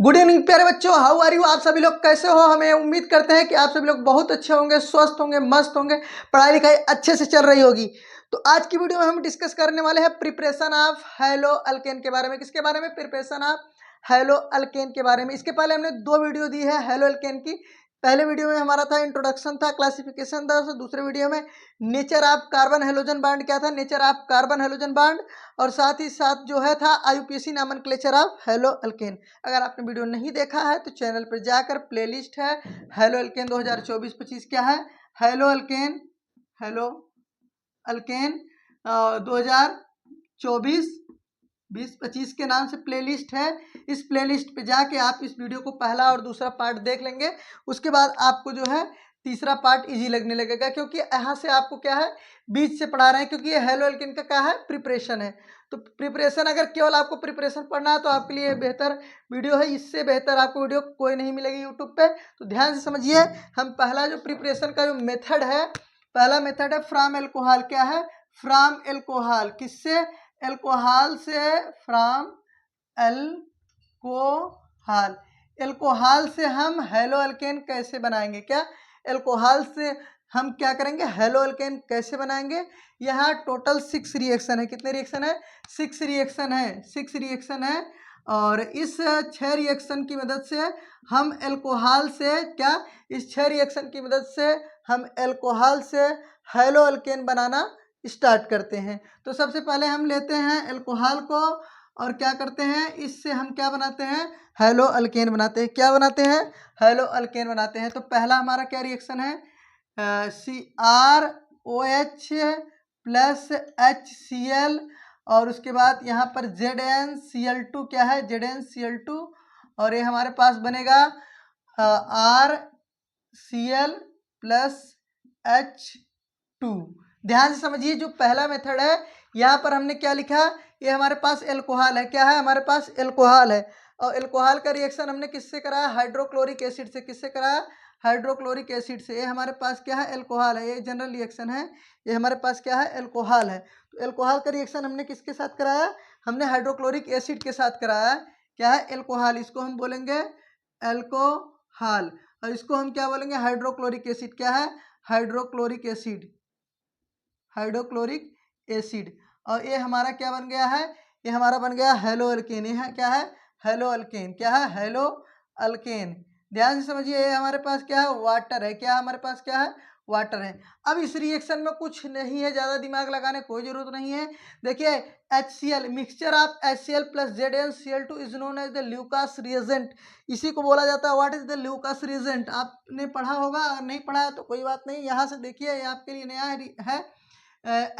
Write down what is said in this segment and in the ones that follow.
Good evening प्यारे बच्चों, how are you. आप सभी लोग कैसे हो। हमें उम्मीद करते हैं कि आप सभी लोग बहुत अच्छे होंगे, स्वस्थ होंगे, मस्त होंगे, पढ़ाई लिखाई अच्छे से चल रही होगी। तो आज की वीडियो में हम डिस्कस करने वाले हैं प्रिपरेशन ऑफ हैलो अल्केन के बारे में। किसके बारे में? प्रिपरेशन ऑफ हैलो अल्केन के बारे में। इसके पहले हमने 2 वीडियो दी है हैलो अल्केन की। पहले वीडियो में हमारा था इंट्रोडक्शन था, क्लासिफिकेशन था। दूसरे वीडियो में nature of carbon halogen bond क्या था, nature of carbon halogen bond, और साथ ही साथ जो है था IUPAC nomenclature of hello alkane. अगर आपने वीडियो नहीं देखा है तो चैनल पर जाकर प्लेलिस्ट है हैलो अल्केन 2024-25 क्या है, हैलो अल्केन, हैलो अल्केन 2024-20-25 के नाम से प्लेलिस्ट है। इस प्लेलिस्ट पे जाके आप इस वीडियो को पहला और दूसरा पार्ट देख लेंगे। उसके बाद आपको जो है तीसरा पार्ट इजी लगने लगेगा, क्योंकि यहाँ से आपको क्या है, बीच से पढ़ा रहे हैं, क्योंकि ये हैलो अल्केन का क्या है, प्रिपरेशन है। तो प्रिपरेशन, अगर केवल आपको प्रिपरेशन पढ़ना है तो आपके लिए बेहतर वीडियो है। इससे बेहतर आपको वीडियो कोई नहीं मिलेगी यूट्यूब पे। तो ध्यान से समझिए। हम पहला जो प्रिपरेशन का जो मेथड है, पहला मेथड है फ्रॉम एल्कोहल। क्या है? From alcohol. किससे? एल्कोहल से। From alcohol. एल्कोहल से हम हैलो अल्केन कैसे बनाएंगे? क्या एल्कोहल से हम क्या करेंगे, हैलो अल्केन कैसे बनाएंगे? यहाँ टोटल 6 रिएक्शन है। कितने रिएक्शन है? 6 रिएक्शन है। 6 रिएक्शन है। और इस 6 रिएक्शन की मदद से हम एल्कोहल से क्या, इस 6 रिएक्शन की मदद से हम एल्कोहल से हैलो अल्केन बनाना स्टार्ट करते हैं। तो सबसे पहले हम लेते हैं एल्कोहल को और क्या करते हैं, इससे हम क्या बनाते हैं, हैलो अल्केन बनाते हैं। क्या बनाते हैं? हैलो अल्केन बनाते हैं। तो पहला हमारा क्या रिएक्शन है, CrOH प्लस HCl, और उसके बाद यहाँ पर ZnCl2 क्या है, ZnCl2, और ये हमारे पास बनेगा RCl प्लस H2। ध्यान से समझिए, जो पहला मेथड है यहाँ पर हमने क्या लिखा, ये हमारे पास एल्कोहल है। क्या है? हमारे पास एल्कोहल है। और एल्कोहल का रिएक्शन हमने किससे कराया? हाइड्रोक्लोरिक एसिड से। किससे कराया? हाइड्रोक्लोरिक एसिड से। ये हमारे पास क्या है, एल्कोहल है। ये जनरल रिएक्शन है। ये हमारे पास क्या है, एल्कोहल है। तो एल्कोहल का रिएक्शन हमने किसके साथ कराया? हमने हाइड्रोक्लोरिक एसिड के साथ कराया। क्या है? एल्कोहल। इसको हम बोलेंगे एल्कोहल, और इसको हम क्या बोलेंगे, हाइड्रोक्लोरिक एसिड। क्या है? Hydrochloric acid, hydrochloric acid. और ये हमारा क्या बन गया है, ये हमारा बन गया हैलो अल्केन। ये है क्या है, हैलो अल्केन। क्या है? Hello alkane. ध्यान से समझिए, ये हमारे पास क्या है, वाटर है। क्या हमारे पास क्या है, वाटर है। अब इस रिएक्शन में कुछ नहीं है, ज़्यादा दिमाग लगाने कोई ज़रूरत नहीं है। देखिए HCl, mixture of HCl plus ZnCl2 is known as the Lucas reagent. इसी को बोला जाता है, what is the Lucas reagent. आपने पढ़ा होगा, अगर नहीं पढ़ा है तो कोई बात नहीं, यहाँ से देखिए, ये आपके लिए नया है।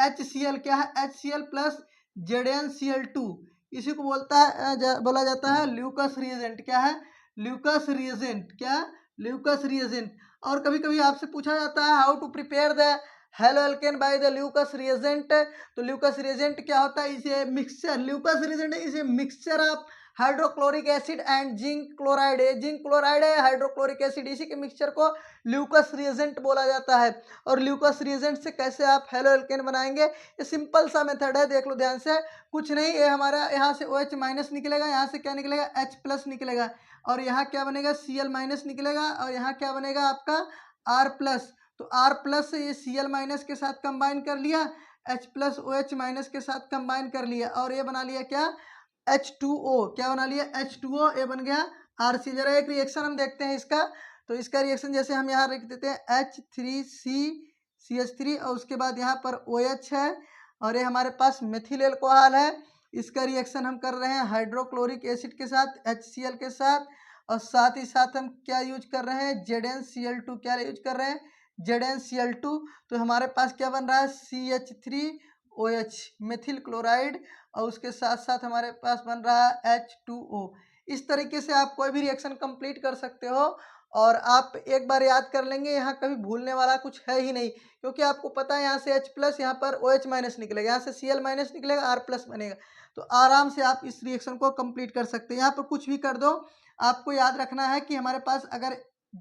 HCl क्या है, HCl प्लस ZnCl2, इसी को बोला जाता है ल्यूकस रिएजेंट। क्या है? Lucas reagent. क्या? Lucas reagent. और कभी कभी आपसे पूछा जाता है how to prepare the haloalkane by the Lucas reagent. तो ल्यूकस रिएजेंट क्या होता है, इसे मिक्सचर, ल्यूकस रिएजेंट इसे mixture of hydrochloric acid and zinc chloride है। जिंक क्लोराइड है, हाइड्रोक्लोरिक एसिड, इसी के मिक्सचर को ल्यूकस रिएजेंट बोला जाता है। और ल्यूकस रिएजेंट से कैसे आप हैलो अल्केन बनाएंगे, ये सिंपल सा मेथड है, देख लो ध्यान से। कुछ नहीं, ये हमारा यहाँ से OH माइनस निकलेगा, यहाँ से क्या निकलेगा, H प्लस निकलेगा, और यहाँ क्या बनेगा, Cl माइनस निकलेगा, और यहाँ क्या बनेगा आपका R प्लस। तो R प्लस से ये Cl माइनस के साथ कंबाइन कर लिया, H प्लस OH माइनस के साथ कंबाइन कर लिया, और ये बना लिया क्या, H2O। क्या बना लिया, H2O। ये बन गया RC। जरा एक रिएक्शन हम देखते हैं इसका। तो इसका रिएक्शन जैसे हम यहाँ लिख देते हैं H3CCH3, और उसके बाद यहाँ पर OH है, और ये हमारे पास मेथिल एल्कोहल है। इसका रिएक्शन हम कर रहे हैं हाइड्रोक्लोरिक एसिड के साथ, HCl के साथ, और साथ ही साथ हम क्या यूज कर रहे हैं, ZnCl2। क्या यूज कर रहे हैं, ZnCl2। तो हमारे पास क्या बन रहा है, CH3OH मेथिल क्लोराइड, और उसके साथ साथ हमारे पास बन रहा है H2O। इस तरीके से आप कोई भी रिएक्शन कंप्लीट कर सकते हो, और आप एक बार याद कर लेंगे, यहाँ कभी भूलने वाला कुछ है ही नहीं, क्योंकि आपको पता है यहाँ से H प्लस, यहाँ पर OH माइनस निकलेगा, यहाँ से Cl माइनस निकलेगा, R प्लस बनेगा। तो आराम से आप इस रिएक्शन को कंप्लीट कर सकते हैं। यहाँ पर कुछ भी कर दो, आपको याद रखना है कि हमारे पास अगर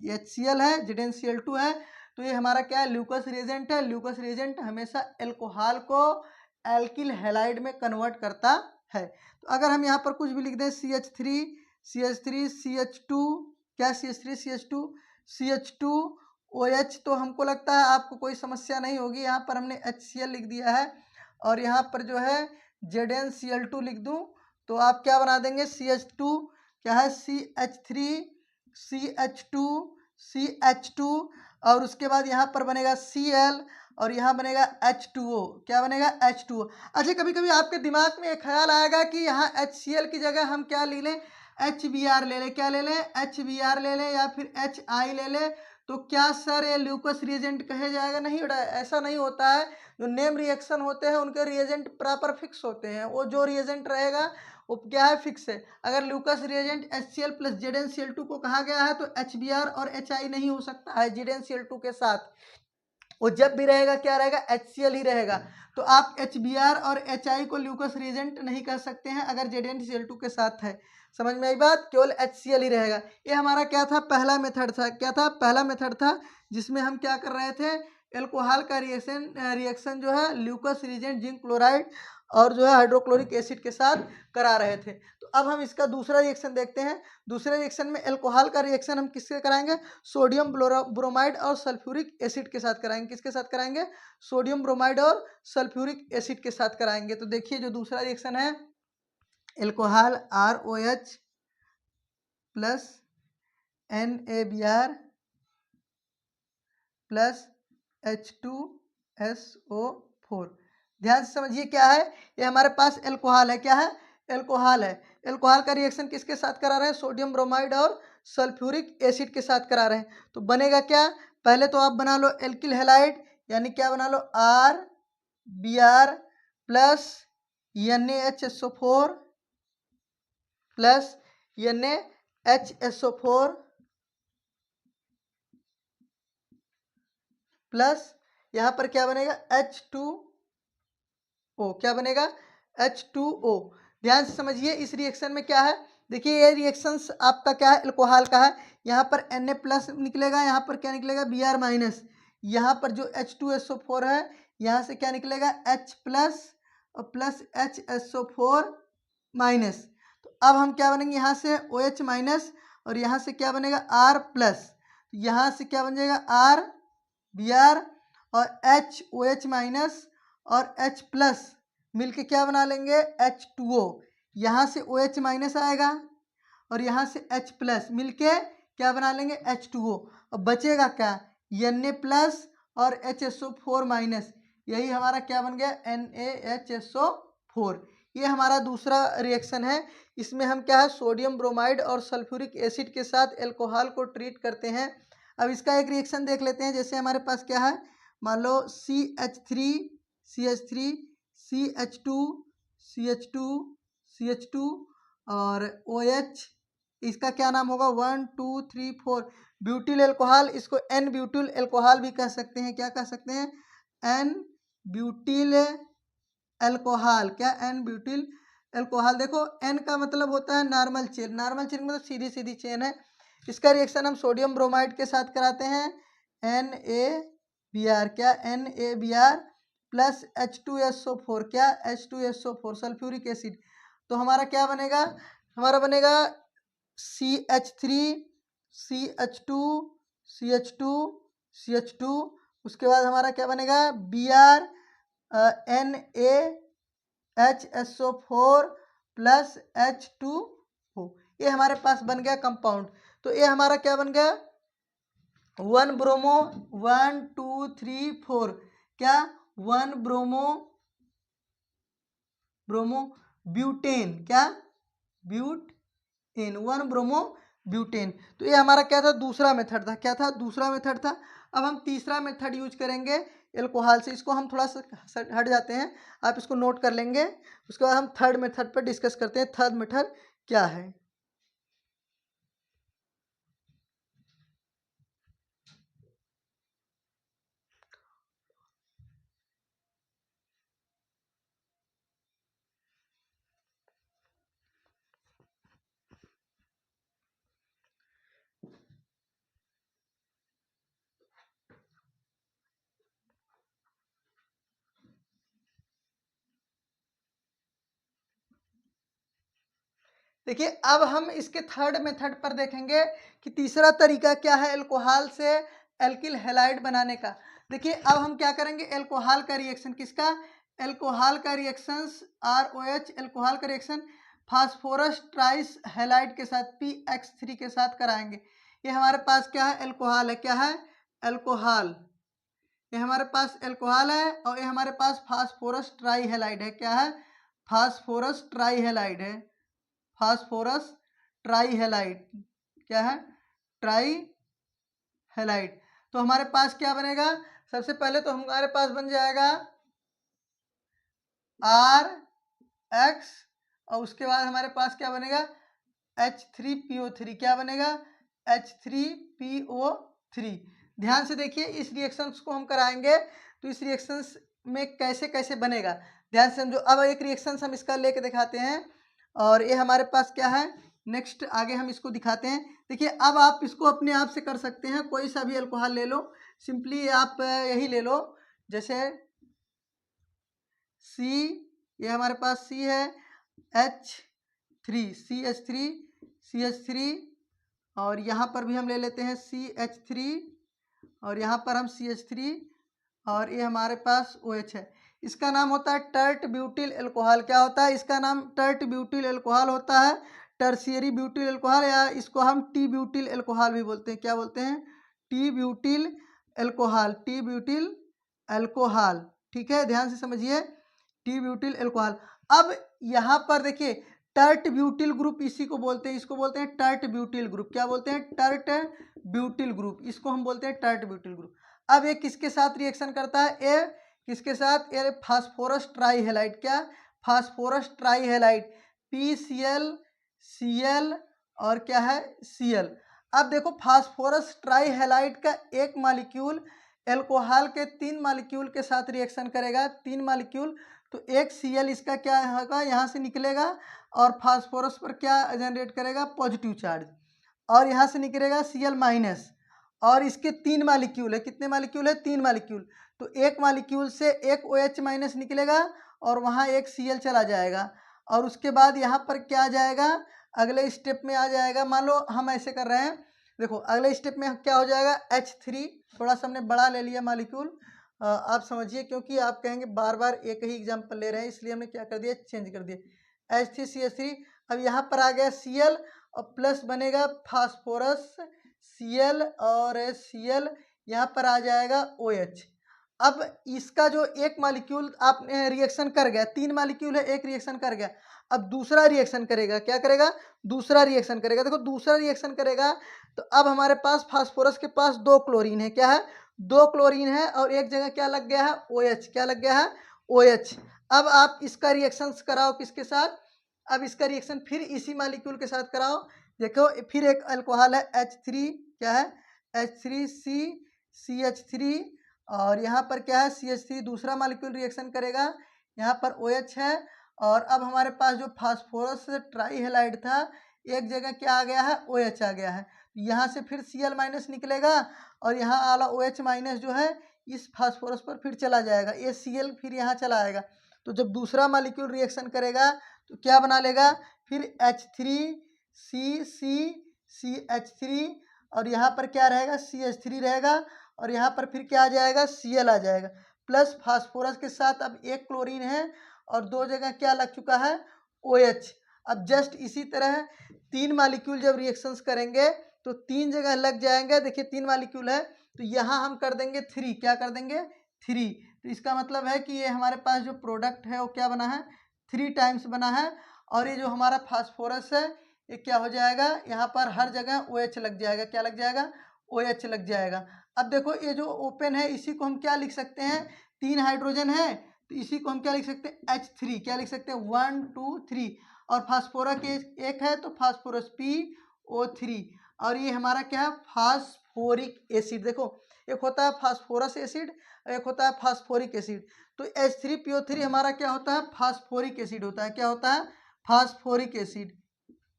HCl है, ZnCl2 है, तो ये हमारा क्या है, ल्यूकस रिएजेंट है। ल्यूकस रिएजेंट हमेशा एल्कोहल को एल्किल हैलाइड में कन्वर्ट करता है। तो अगर हम यहाँ पर कुछ भी लिख दें, CH3 CH3 CH2, क्या CH3 CH2 CH2 OH। तो हमको लगता है आपको कोई समस्या नहीं होगी। यहाँ पर हमने HCl लिख दिया है और यहाँ पर जो है ZnCl2 लिख दूँ तो आप क्या बना देंगे, CH2 क्या है CH3 CH2 CH2 और उसके बाद यहाँ पर बनेगा Cl और यहाँ बनेगा H2O। क्या बनेगा, H2O। अच्छा, कभी कभी आपके दिमाग में एक ख्याल आएगा कि यहाँ HCl की जगह हम क्या ले लें, HBr ले लें। क्या ले लें, HBr ले लें या फिर HI ले लें। तो क्या सर ये ल्यूकस रिएजेंट कहे जाएगा? नहीं बेटा, ऐसा नहीं होता है। जो नेम रिएक्शन होते हैं उनके रिएजेंट प्रॉपर फिक्स होते हैं। वो जो रिएजेंट रहेगा वो क्या है, फिक्स है। अगर Lucas reagent HCl plus ZnCl2 को कहा गया है तो HBr और HI नहीं हो सकता है ZnCl2 के साथ। वो जब भी रहेगा क्या रहेगा, HCl ही रहेगा। तो आप HBr और HI को ल्यूकस रिएजेंट नहीं कर सकते हैं अगर ZnCl2 के साथ है। समझ में आई बात, केवल HCl ही रहेगा। ये हमारा क्या था, पहला मेथड था। क्या था, पहला मेथड था जिसमें हम क्या कर रहे थे, एल्कोहल का रिएक्शन जो है ल्यूकस रिएजेंट जिंक क्लोराइड और जो है हाइड्रोक्लोरिक एसिड के साथ करा रहे थे। तो अब हम इसका दूसरा रिएक्शन देखते हैं। दूसरे रिएक्शन में एल्कोहल का रिएक्शन हम किसके कराएंगे, सोडियम ब्रोमाइड और सल्फ्यूरिक एसिड के साथ कराएंगे। किसके साथ कराएंगे, सोडियम ब्रोमाइड और सल्फ्यूरिक एसिड के साथ कराएंगे। तो देखिए जो दूसरा रिएक्शन है, alcohol ROH plus NaBr plus H2SO4। ध्यान से समझिए क्या है, ये हमारे पास एल्कोहल है। क्या है, एल्कोहल है। एल्कोहल का रिएक्शन किसके साथ करा रहे हैं, सोडियम ब्रोमाइड और सल्फ्यूरिक एसिड के साथ करा रहे हैं। तो बनेगा क्या, पहले तो आप बना लो एल्किल हैलाइड, यानी क्या बना लो RBr plus NaHSO4 plus NaHSO4 plus यहाँ पर क्या बनेगा, H2O। क्या बनेगा, H2O। ध्यान से समझिए इस रिएक्शन में क्या है। देखिए ये रिएक्शन आपका क्या है, एल्कोहल का है। यहाँ पर Na प्लस निकलेगा, यहाँ पर क्या निकलेगा, Br माइनस। यहाँ पर जो H2SO4 है, यहाँ से क्या निकलेगा, H प्लस और प्लस HSO4 माइनस। तो अब हम क्या बनेंगे, यहाँ से OH माइनस और यहाँ से क्या बनेगा, R प्लस। यहाँ से क्या बन जाएगा, RBr और HOH माइनस और H प्लस मिलके क्या बना लेंगे, H2O। यहाँ से OH माइनस आएगा और यहाँ से H प्लस मिलके क्या बना लेंगे, H2O। और बचेगा क्या, Na प्लस और HSO4 माइनस। यही हमारा क्या बन गया, NaHSO4। ये हमारा दूसरा रिएक्शन है। इसमें हम क्या है, सोडियम ब्रोमाइड और सल्फ्यूरिक एसिड के साथ एल्कोहल को ट्रीट करते हैं। अब इसका एक रिएक्शन देख लेते हैं। जैसे हमारे पास क्या है, मान लो CH3 CH3 CH2 CH2 CH2 और OH। इसका क्या नाम होगा, 1 2 3 4 ब्यूटिल एल्कोहल। इसको N ब्यूटिल एल्कोहल भी कह सकते हैं। क्या कह सकते हैं, N ब्यूटिल एल्कोहल। क्या, N ब्यूटिल एल्कोहल। देखो N का मतलब होता है नॉर्मल चेन। नॉर्मल चेन मतलब सीधी सीधी चेन है। इसका रिएक्शन हम सोडियम ब्रोमाइड के साथ कराते हैं, NaBr। क्या, NaBr प्लस H2SO4। क्या, H2SO4 सल्फ्यूरिक एसिड। तो हमारा क्या बनेगा, हमारा बनेगा CH3 CH2 CH2 CH2। उसके बाद हमारा क्या बनेगा, Br NaHSO4 प्लस H2O। ये हमारे पास बन गया कंपाउंड। तो ये हमारा क्या बन गया, 1 ब्रोमो 1 2 3 4। क्या, 1 ब्रोमो ब्यूटेन। क्या, ब्यूटेन, 1 ब्रोमो ब्यूटेन। तो ये हमारा क्या था, दूसरा मेथड था। क्या था, दूसरा मेथड था। अब हम तीसरा मेथड यूज करेंगे एल्कोहल से। इसको हम थोड़ा सा हट जाते हैं, आप इसको नोट कर लेंगे। उसके बाद हम थर्ड मेथड पर डिस्कस करते हैं, थर्ड मेथड क्या है। देखिए अब हम इसके थर्ड मेथड पर देखेंगे कि तीसरा तरीका क्या है अल्कोहल से एल्किल हैलाइड बनाने का। देखिए अब हम क्या करेंगे, अल्कोहल का रिएक्शन, किसका, अल्कोहल का रिएक्शंस ROH, अल्कोहल का रिएक्शन फास्फोरस ट्राइस हैलाइड के साथ PX3 के साथ कराएंगे। ये हमारे पास क्या है, अल्कोहल है, क्या है, अल्कोहल, ये हमारे पास अल्कोहल है और ये हमारे पास फास्फोरस ट्राई हैलाइड है, क्या है, फास्फोरस ट्राई हैलाइड है, फास्फोरस ट्राई हैलाइड, क्या है, ट्राई हैलाइड। तो हमारे पास क्या बनेगा, सबसे पहले तो हमारे पास बन जाएगा RX और उसके बाद हमारे पास क्या बनेगा H3PO3, क्या बनेगा H3PO3। ध्यान से देखिए इस रिएक्शंस को हम कराएंगे तो इस रिएक्शंस में कैसे कैसे बनेगा, ध्यान से समझो। अब एक रिएक्शंस हम इसका लेके दिखाते हैं और ये हमारे पास क्या है, नेक्स्ट आगे हम इसको दिखाते हैं। देखिए अब आप इसको अपने आप से कर सकते हैं, कोई सा भी अल्कोहल ले लो, सिंपली आप यही ले लो, जैसे C, ये हमारे पास C है, H3 CH3 और यहाँ पर भी हम ले लेते हैं CH3 और यहाँ पर हम CH3 और ये हमारे पास OH है। इसका नाम होता है टर्ट ब्यूटिल अल्कोहल, क्या होता है, इसका नाम टर्ट ब्यूटिल अल्कोहल होता है, टर्शियरी ब्यूटिल अल्कोहल, या इसको हम टी ब्यूटिल अल्कोहल भी बोलते हैं, क्या बोलते हैं, T butyl alcohol, T butyl alcohol, ठीक है, ध्यान से समझिए, टी ब्यूटिल अल्कोहल। अब यहाँ पर देखिए टर्ट ब्यूटिल ग्रुप इसी को बोलते हैं, इसको बोलते हैं टर्ट ब्यूटिल ग्रुप, क्या बोलते हैं, टर्ट ब्यूटिल ग्रुप, इसको हम बोलते हैं टर्ट ब्यूटिल ग्रुप। अब ये किसके साथ रिएक्शन करता है, ये किसके साथ, ये फास्फोरस ट्राई हैलाइड, क्या, phosphorus try halide PCl Cl और क्या है Cl। अब देखो फास्फोरस ट्राई हैलाइड का एक मॉलिक्यूल एल्कोहल के 3 मॉलिक्यूल के साथ रिएक्शन करेगा, 3 मॉलिक्यूल, तो एक Cl इसका क्या होगा, यहाँ से निकलेगा और फास्फोरस पर क्या जनरेट करेगा, पॉजिटिव चार्ज, और यहाँ से निकलेगा Cl माइनस, और इसके 3 मॉलिक्यूल है, कितने मॉलिक्यूल है, 3 मॉलिक्यूल, तो एक मॉलिक्यूल से एक OH माइनस निकलेगा और वहाँ एक Cl चला जाएगा, और उसके बाद यहाँ पर क्या आ जाएगा, अगले स्टेप में आ जाएगा, मान लो हम ऐसे कर रहे हैं, देखो अगले स्टेप में क्या हो जाएगा H3, थोड़ा सा हमने बड़ा ले लिया मॉलिक्यूल, आप समझिए क्योंकि आप कहेंगे बार बार एक ही एग्जाम्पल ले रहे हैं, इसलिए हमने क्या कर दिया, चेंज कर दिया, H3CH3। अब यहाँ पर आ गया Cl और प्लस बनेगा फास्फोरस Cl और Cl, यहाँ पर आ जाएगा OH। अब इसका जो एक मॉलिक्यूल आप रिएक्शन कर गया, 3 मॉलिक्यूल है, एक रिएक्शन कर गया, अब दूसरा रिएक्शन करेगा, क्या करेगा, दूसरा रिएक्शन करेगा, देखो दूसरा रिएक्शन करेगा तो अब हमारे पास फास्फोरस के पास 2 क्लोरीन है, क्या है, 2 क्लोरीन है और एक जगह क्या लग गया है, OH, क्या लग गया है, OH। अब आप इसका रिएक्शन कराओ किसके साथ, अब इसका रिएक्शन फिर इसी मॉलिक्यूल के साथ कराओ, देखो फिर एक अल्कोहल है H3, क्या है, H3CCH3 और यहाँ पर क्या है CH3, दूसरा मॉलिक्यूल रिएक्शन करेगा, यहाँ पर OH है, और अब हमारे पास जो फास्फोरस ट्राई हैलाइड था एक जगह क्या आ गया है, OH आ गया है, यहाँ से फिर Cl माइनस निकलेगा और यहाँ वाला OH माइनस जो है इस फास्फोरस पर फिर चला जाएगा, ये Cl फिर यहाँ चला आएगा, तो जब दूसरा मॉलिक्यूल रिएक्शन करेगा तो क्या बना लेगा, फिर H3CCCH3 और यहाँ पर क्या रहेगा, CH3 रहेगा और यहाँ पर फिर क्या आ जाएगा, Cl आ जाएगा, प्लस फास्फोरस के साथ अब एक क्लोरीन है और 2 जगह क्या लग चुका है, OH। अब जस्ट इसी तरह 3 मॉलिक्यूल जब रिएक्शंस करेंगे तो 3 जगह लग जाएंगे, देखिए 3 मॉलिक्यूल है तो यहाँ हम कर देंगे 3, क्या कर देंगे 3, तो इसका मतलब है कि ये हमारे पास जो प्रोडक्ट है वो क्या बना है, 3 टाइम्स बना है, और ये जो हमारा फास्फोरस है ये क्या हो जाएगा, यहाँ पर हर जगह OH लग जाएगा, क्या लग जाएगा, OH लग जाएगा। अब देखो ये जो ओपन है इसी को हम क्या लिख सकते हैं, 3 हाइड्रोजन है तो इसी को हम क्या लिख सकते हैं, H3, क्या लिख सकते हैं 1 2 3, और फास्फोरस एक है तो फास्फोरस PO3, और ये हमारा क्या है, फास्फोरिक एसिड, देखो एक होता है फास्फोरस एसिड एक होता है फास्फोरिक एसिड, तो H3PO3 हमारा क्या होता है, फास्फोरिक एसिड होता है, क्या होता है, फास्फोरिक एसिड,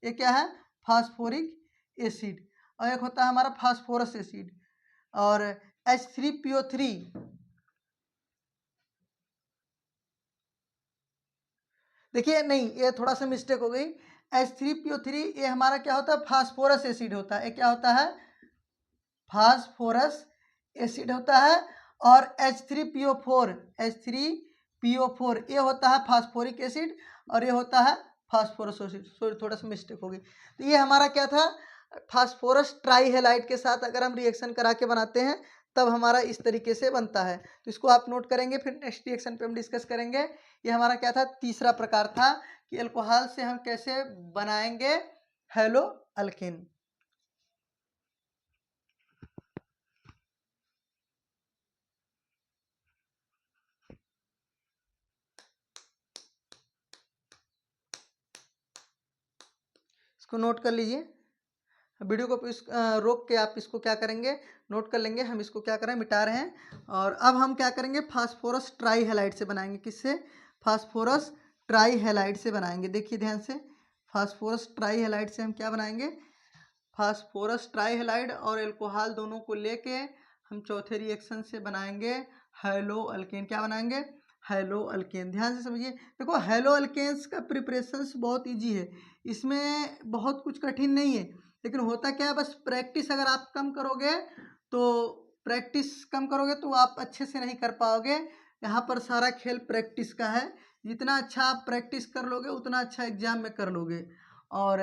ये क्या है, फास्फोरिक एसिड, और एक होता है हमारा फास्फोरस एसिड, और H3PO3 देखिए नहीं ये थोड़ा सा मिस्टेक हो गई, H3PO3 ये हमारा क्या होता है, फास्फोरस एसिड होता है। ये क्या होता है, फास्फोरस एसिड होता है। और H3PO4 ये होता है फास्फोरिक एसिड, और ये होता है फास्फोरस एसिड। सॉरी, थोड़ा सा मिस्टेक हो गई। तो ये हमारा क्या था, फास्फोरस ट्राईहेलाइड के साथ अगर हम रिएक्शन करा के बनाते हैं तब हमारा इस तरीके से बनता है। तो इसको आप नोट करेंगे, फिर नेक्स्ट रिएक्शन पे हम डिस्कस करेंगे। ये हमारा क्या था, तीसरा प्रकार था कि अल्कोहल से हम कैसे बनाएंगे हेलो अल्केन। इसको नोट कर लीजिए, वीडियो को रोक के आप इसको क्या करेंगे, नोट कर लेंगे। हम इसको क्या करें, मिटा रहे हैं। और अब हम क्या करेंगे, फास्फोरस ट्राईहेलाइड से बनाएंगे। किससे, फास्फोरस ट्राईहेलाइड से बनाएंगे। देखिए ध्यान से, फास्फोरस ट्राईहेलाइड से हम क्या बनाएंगे, फास्फोरस ट्राईहेलाइड और एल्कोहल दोनों को लेके हम चौथे रिएक्शन से बनाएंगे हेलो अल्केन। क्या बनाएंगे, हेलो अल्केन। ध्यान से समझिए। देखो, हेलो अल्केन्स का प्रिपरेशंस बहुत इजी है, इसमें बहुत कुछ कठिन नहीं है। लेकिन होता क्या है, बस प्रैक्टिस अगर आप कम करोगे तो आप अच्छे से नहीं कर पाओगे। यहाँ पर सारा खेल प्रैक्टिस का है। जितना अच्छा आप प्रैक्टिस कर लोगे उतना अच्छा एग्जाम में कर लोगे। और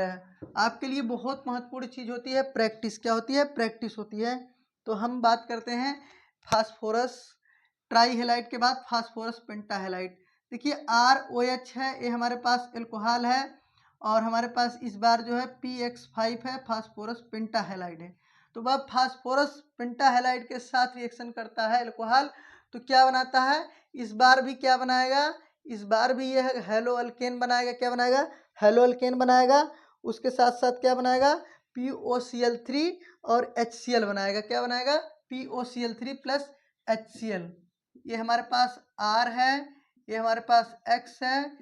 आपके लिए बहुत महत्वपूर्ण चीज़ होती है प्रैक्टिस। क्या होती है, प्रैक्टिस होती है। तो हम बात करते हैं फास्फोरस ट्राईहेलाइड के बाद फास्फोरस पेंटाहेलाइड। देखिए ROH है, ये हमारे पास एल्कोहल है, और हमारे पास इस बार जो है PX5 है, फास्फोरस पेंटाहेलाइड है। तो वह फास्फोरस पेंटाहेलाइड के साथ रिएक्शन करता है एल्कोहल, तो क्या बनाता है, इस बार भी क्या बनाएगा, इस बार भी यह हेलो अल्केन बनाएगा। क्या बनाएगा, हेलो अल्केन बनाएगा। उसके साथ साथ क्या बनाएगा, POCl3 और HCl बनाएगा। क्या बनाएगा, POCl3 प्लस HCl। ये हमारे पास R है, ये हमारे पास X है,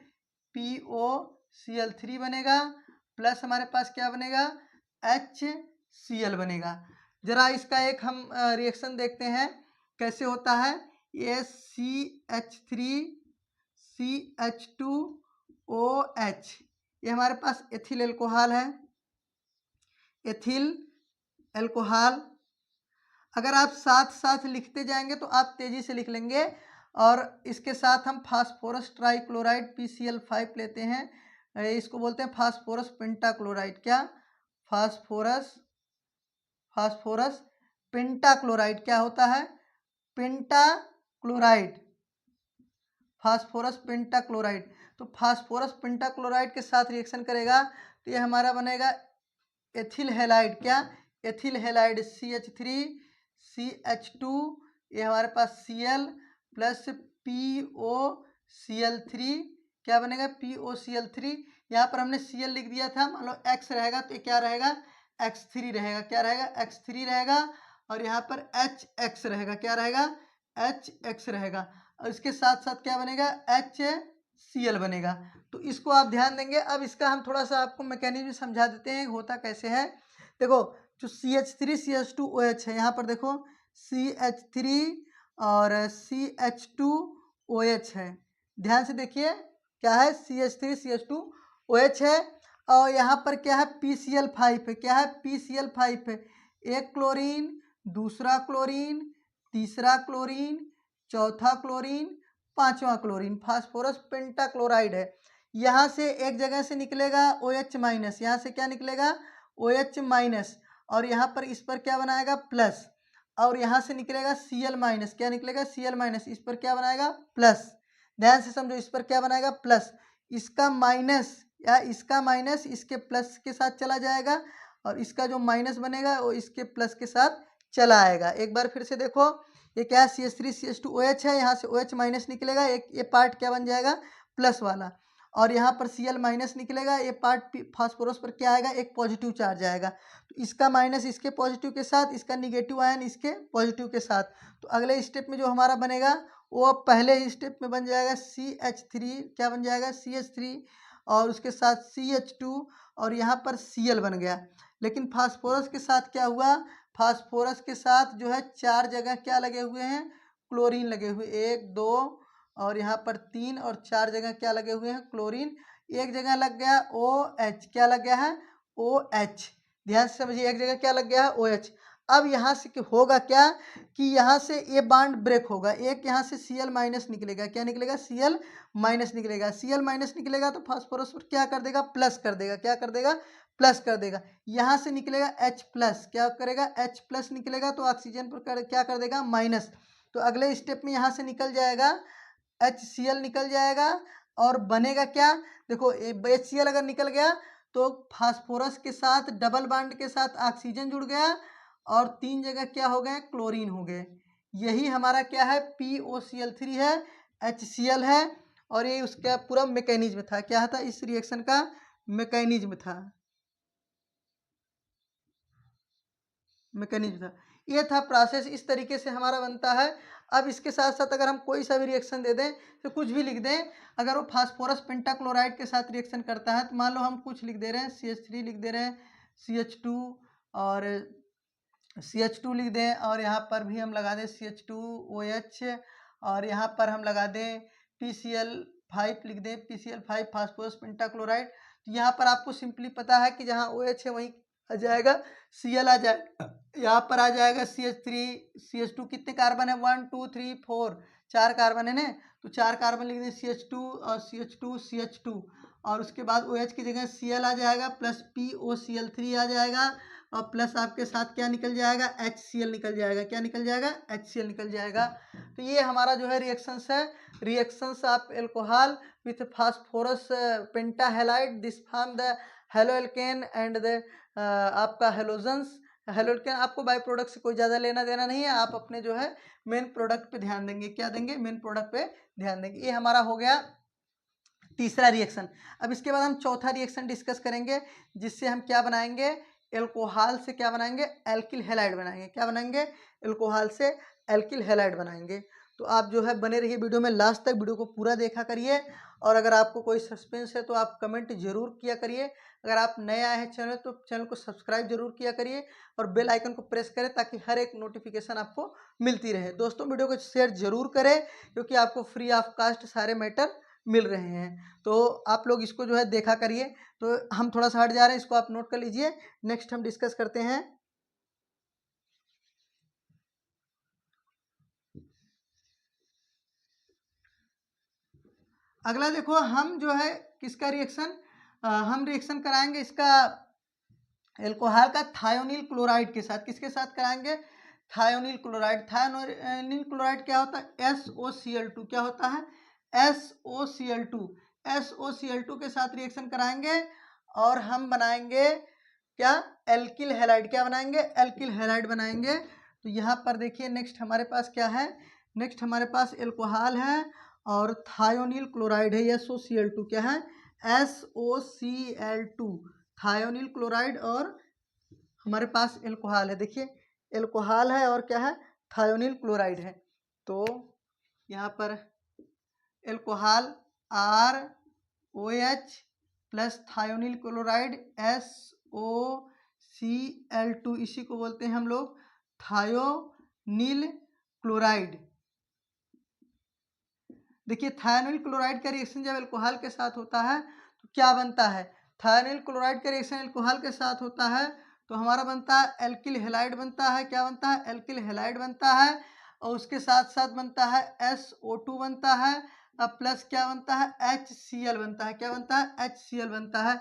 POCl3 बनेगा, प्लस हमारे पास क्या बनेगा, HCl बनेगा। जरा इसका एक हम रिएक्शन देखते हैं कैसे होता है। ये CH3CH2OH, ये हमारे पास एथिल एल्कोहल है, एथिल एल्कोहल। अगर आप साथ साथ लिखते जाएंगे तो आप तेजी से लिख लेंगे। और इसके साथ हम फास्फोरस ट्राईक्लोराइड PCl5 लेते हैं। इसको बोलते हैं फास्फोरस पेंटाक्लोराइड। क्या, फास्फोरस पेंटाक्लोराइड क्या होता है, पेंटाक्लोराइड, फास्फोरस पेंटाक्लोराइड। तो फास्फोरस पेंटाक्लोराइड के साथ रिएक्शन करेगा तो ये हमारा बनेगा एथिल हैलाइड। क्या, एथिल हैलाइड CH3CH2, ये हमारे पास Cl प्लस POCl3। क्या बनेगा, POCl3। यहाँ पर हमने Cl लिख दिया था, मान लो X रहेगा तो ये क्या रहेगा, X3 रहेगा। क्या रहेगा, X3 रहेगा। और यहाँ पर HX रहेगा। क्या रहेगा, HX रहेगा। और इसके साथ साथ क्या बनेगा, HCl बनेगा। तो इसको आप ध्यान देंगे। अब इसका हम थोड़ा सा आपको मैकेनिज्म समझा देते हैं होता कैसे है। देखो, जो CH3CH2OH है, यहाँ पर देखो CH3 और CH2OH है। ध्यान से देखिए, क्या है, CH3CH2OH है। और यहाँ पर क्या है, PCl5 है। क्या है, PCl5 है। एक क्लोरीन, दूसरा क्लोरीन, तीसरा क्लोरीन, चौथा क्लोरीन, पांचवा क्लोरीन, फास्फोरस पेंटाक्लोराइड है। यहाँ से एक जगह से निकलेगा OH-, यहाँ से क्या निकलेगा, OH-, और यहाँ पर इस पर क्या बनाएगा, प्लस। और यहाँ से निकलेगा Cl-, क्या निकलेगा, Cl-, इस पर क्या बनाएगा, प्लस। ध्यान से समझो, इस पर क्या बनाएगा, प्लस। इसका माइनस या इसका माइनस इसके प्लस के साथ चला जाएगा, और इसका जो माइनस बनेगा वो इसके प्लस के साथ चला आएगा। एक बार फिर से देखो, ये क्या है, CH3CH2OH है, यहाँ से OH- निकलेगा, एक ये पार्ट क्या बन जाएगा, प्लस वाला। और यहाँ पर Cl- निकलेगा, ये पार्ट फास्फोरस पर क्या आएगा, एक पॉजिटिव चार्ज आएगा। तो इसका माइनस इसके पॉजिटिव के साथ, इसका निगेटिव आयन इसके पॉजिटिव के साथ। तो अगले स्टेप में जो हमारा बनेगा वो अब पहले ही स्टेप में बन जाएगा CH3। क्या बन जाएगा, CH3, और उसके साथ CH2, और यहाँ पर Cl बन गया। लेकिन फास्फोरस के साथ क्या हुआ, फास्फोरस के साथ जो है 4 जगह क्या लगे हुए हैं, क्लोरीन लगे हुए, 1 2 और यहाँ पर 3 और 4 जगह क्या लगे हुए हैं, क्लोरीन। एक जगह लग गया OH, क्या लग गया है OH, ध्यान से समझिए, एक जगह क्या लग गया है OH। अब यहाँ से होगा क्या कि यहाँ से ये बॉन्ड ब्रेक होगा, एक यहाँ से Cl माइनस निकलेगा, क्या निकलेगा Cl माइनस निकलेगा, Cl माइनस निकलेगा तो फास्फोरस पर क्या कर देगा प्लस कर देगा, क्या कर देगा प्लस कर देगा। यहाँ से निकलेगा H प्लस, क्या करेगा H प्लस निकलेगा तो ऑक्सीजन पर क्या कर देगा माइनस। तो अगले स्टेप में यहाँ से निकल जाएगा HCl निकल जाएगा और बनेगा क्या, देखो HCl अगर निकल गया तो फास्फोरस के साथ डबल बॉन्ड के साथ ऑक्सीजन जुड़ गया और 3 जगह क्या हो गए क्लोरीन हो गए। यही हमारा क्या है POCl3 है, HCl है, और ये उसका पूरा मैकेनिज्म था, क्या था इस रिएक्शन का मैकेनिज्म था, ये था प्रोसेस, इस तरीके से हमारा बनता है। अब इसके साथ साथ अगर हम कोई सा भी रिएक्शन दे दें तो कुछ भी लिख दें, अगर वो फास्फोरस पेंटाक्लोराइड के साथ रिएक्शन करता है तो मान लो हम कुछ लिख दे रहे हैं CH3 लिख दे रहे हैं, CH2 और CH2 लिख दें, और यहाँ पर भी हम लगा दें CH2OH, और यहाँ पर हम लगा दें PCl5 लिख दें, PCl5 फास्फोरस पेंटाक्लोराइड। तो यहाँ पर आपको सिंपली पता है कि जहाँ OH है वहीं आ जाएगा Cl आ जाएगा, यहाँ पर आ जाएगा CH3 CH2, कितने कार्बन है 1 2 3 4, 4 कार्बन है ना, तो 4 कार्बन लिख दें CH2 और CH2 और उसके बाद OH की जगह Cl आ जाएगा प्लस POCl3 आ जाएगा और प्लस आपके साथ क्या निकल जाएगा HCl निकल जाएगा, क्या निकल जाएगा HCl निकल जाएगा। तो ये हमारा जो है रिएक्शंस है, reactions of alcohol with phosphorus pentahalide, this form the haloalkane and the आपका हेलोजन्स। हेलोएल्केन आपको बाई प्रोडक्ट से कोई ज़्यादा लेना देना नहीं है, आप अपने जो है मेन प्रोडक्ट पे ध्यान देंगे, क्या देंगे मेन प्रोडक्ट पे ध्यान देंगे। ये हमारा हो गया तीसरा रिएक्शन। अब इसके बाद हम चौथा रिएक्शन डिस्कस करेंगे, जिससे हम क्या बनाएंगे एल्कोहल से क्या बनाएंगे एल्किल हैलाइड बनाएंगे, क्या बनाएंगे एल्कोहल से एल्किल हैलाइड बनाएंगे। तो आप जो है बने रहिए वीडियो में, लास्ट तक वीडियो को पूरा देखा करिए, और अगर आपको कोई सस्पेंस है तो आप कमेंट जरूर किया करिए। अगर आप नए आए हैं चैनल तो चैनल को सब्सक्राइब जरूर किया करिए और बेल आइकन को प्रेस करें ताकि हर एक नोटिफिकेशन आपको मिलती रहे। दोस्तों वीडियो को शेयर जरूर करें क्योंकि आपको फ्री ऑफ कास्ट सारे मैटर मिल रहे हैं, तो आप लोग इसको जो है देखा करिए। तो हम थोड़ा सा हट जा रहे हैं, इसको आप नोट कर लीजिए। नेक्स्ट हम डिस्कस करते हैं अगला। देखो हम जो है किसका रिएक्शन हम रिएक्शन कराएंगे इसका एल्कोहल का थायोनिल क्लोराइड के साथ, किसके साथ कराएंगे थायोनिल क्लोराइड। थायोनिल क्लोराइड क्या होता है SOCl2, क्या होता है SOCl2, SOCl2 के साथ रिएक्शन कराएंगे और हम बनाएंगे क्या एल्किल हैलाइड, क्या बनाएंगे एल्किल हैलाइड बनाएंगे। तो यहाँ पर देखिए नेक्स्ट हमारे पास क्या है, नेक्स्ट हमारे पास एल्कोहल है और थायोनिल क्लोराइड है SOCl2, क्या है SOCl2 थायोनिल क्लोराइड, और हमारे पास एल्कोहल है, देखिए एल्कोहल है और क्या है थायोनिल क्लोराइड है। तो यहाँ पर alcohol ROH plus thionyl chloride SOCl2, इसी को बोलते हैं हम लोग थायोनिल क्लोराइड। देखिए थायोनिल क्लोराइड का रिएक्शन जब एल्कोहल के साथ होता है तो क्या बनता है, थायोनिल क्लोराइड का रिएक्शन एल्कोहल के साथ होता है तो हमारा बनता है एल्किल हैलाइड बनता है, क्या बनता है एल्किल हैलाइड बनता है, और उसके साथ साथ बनता है SO2 बनता है, अब प्लस क्या बनता है HCl बनता है, क्या बनता है HCl बनता है।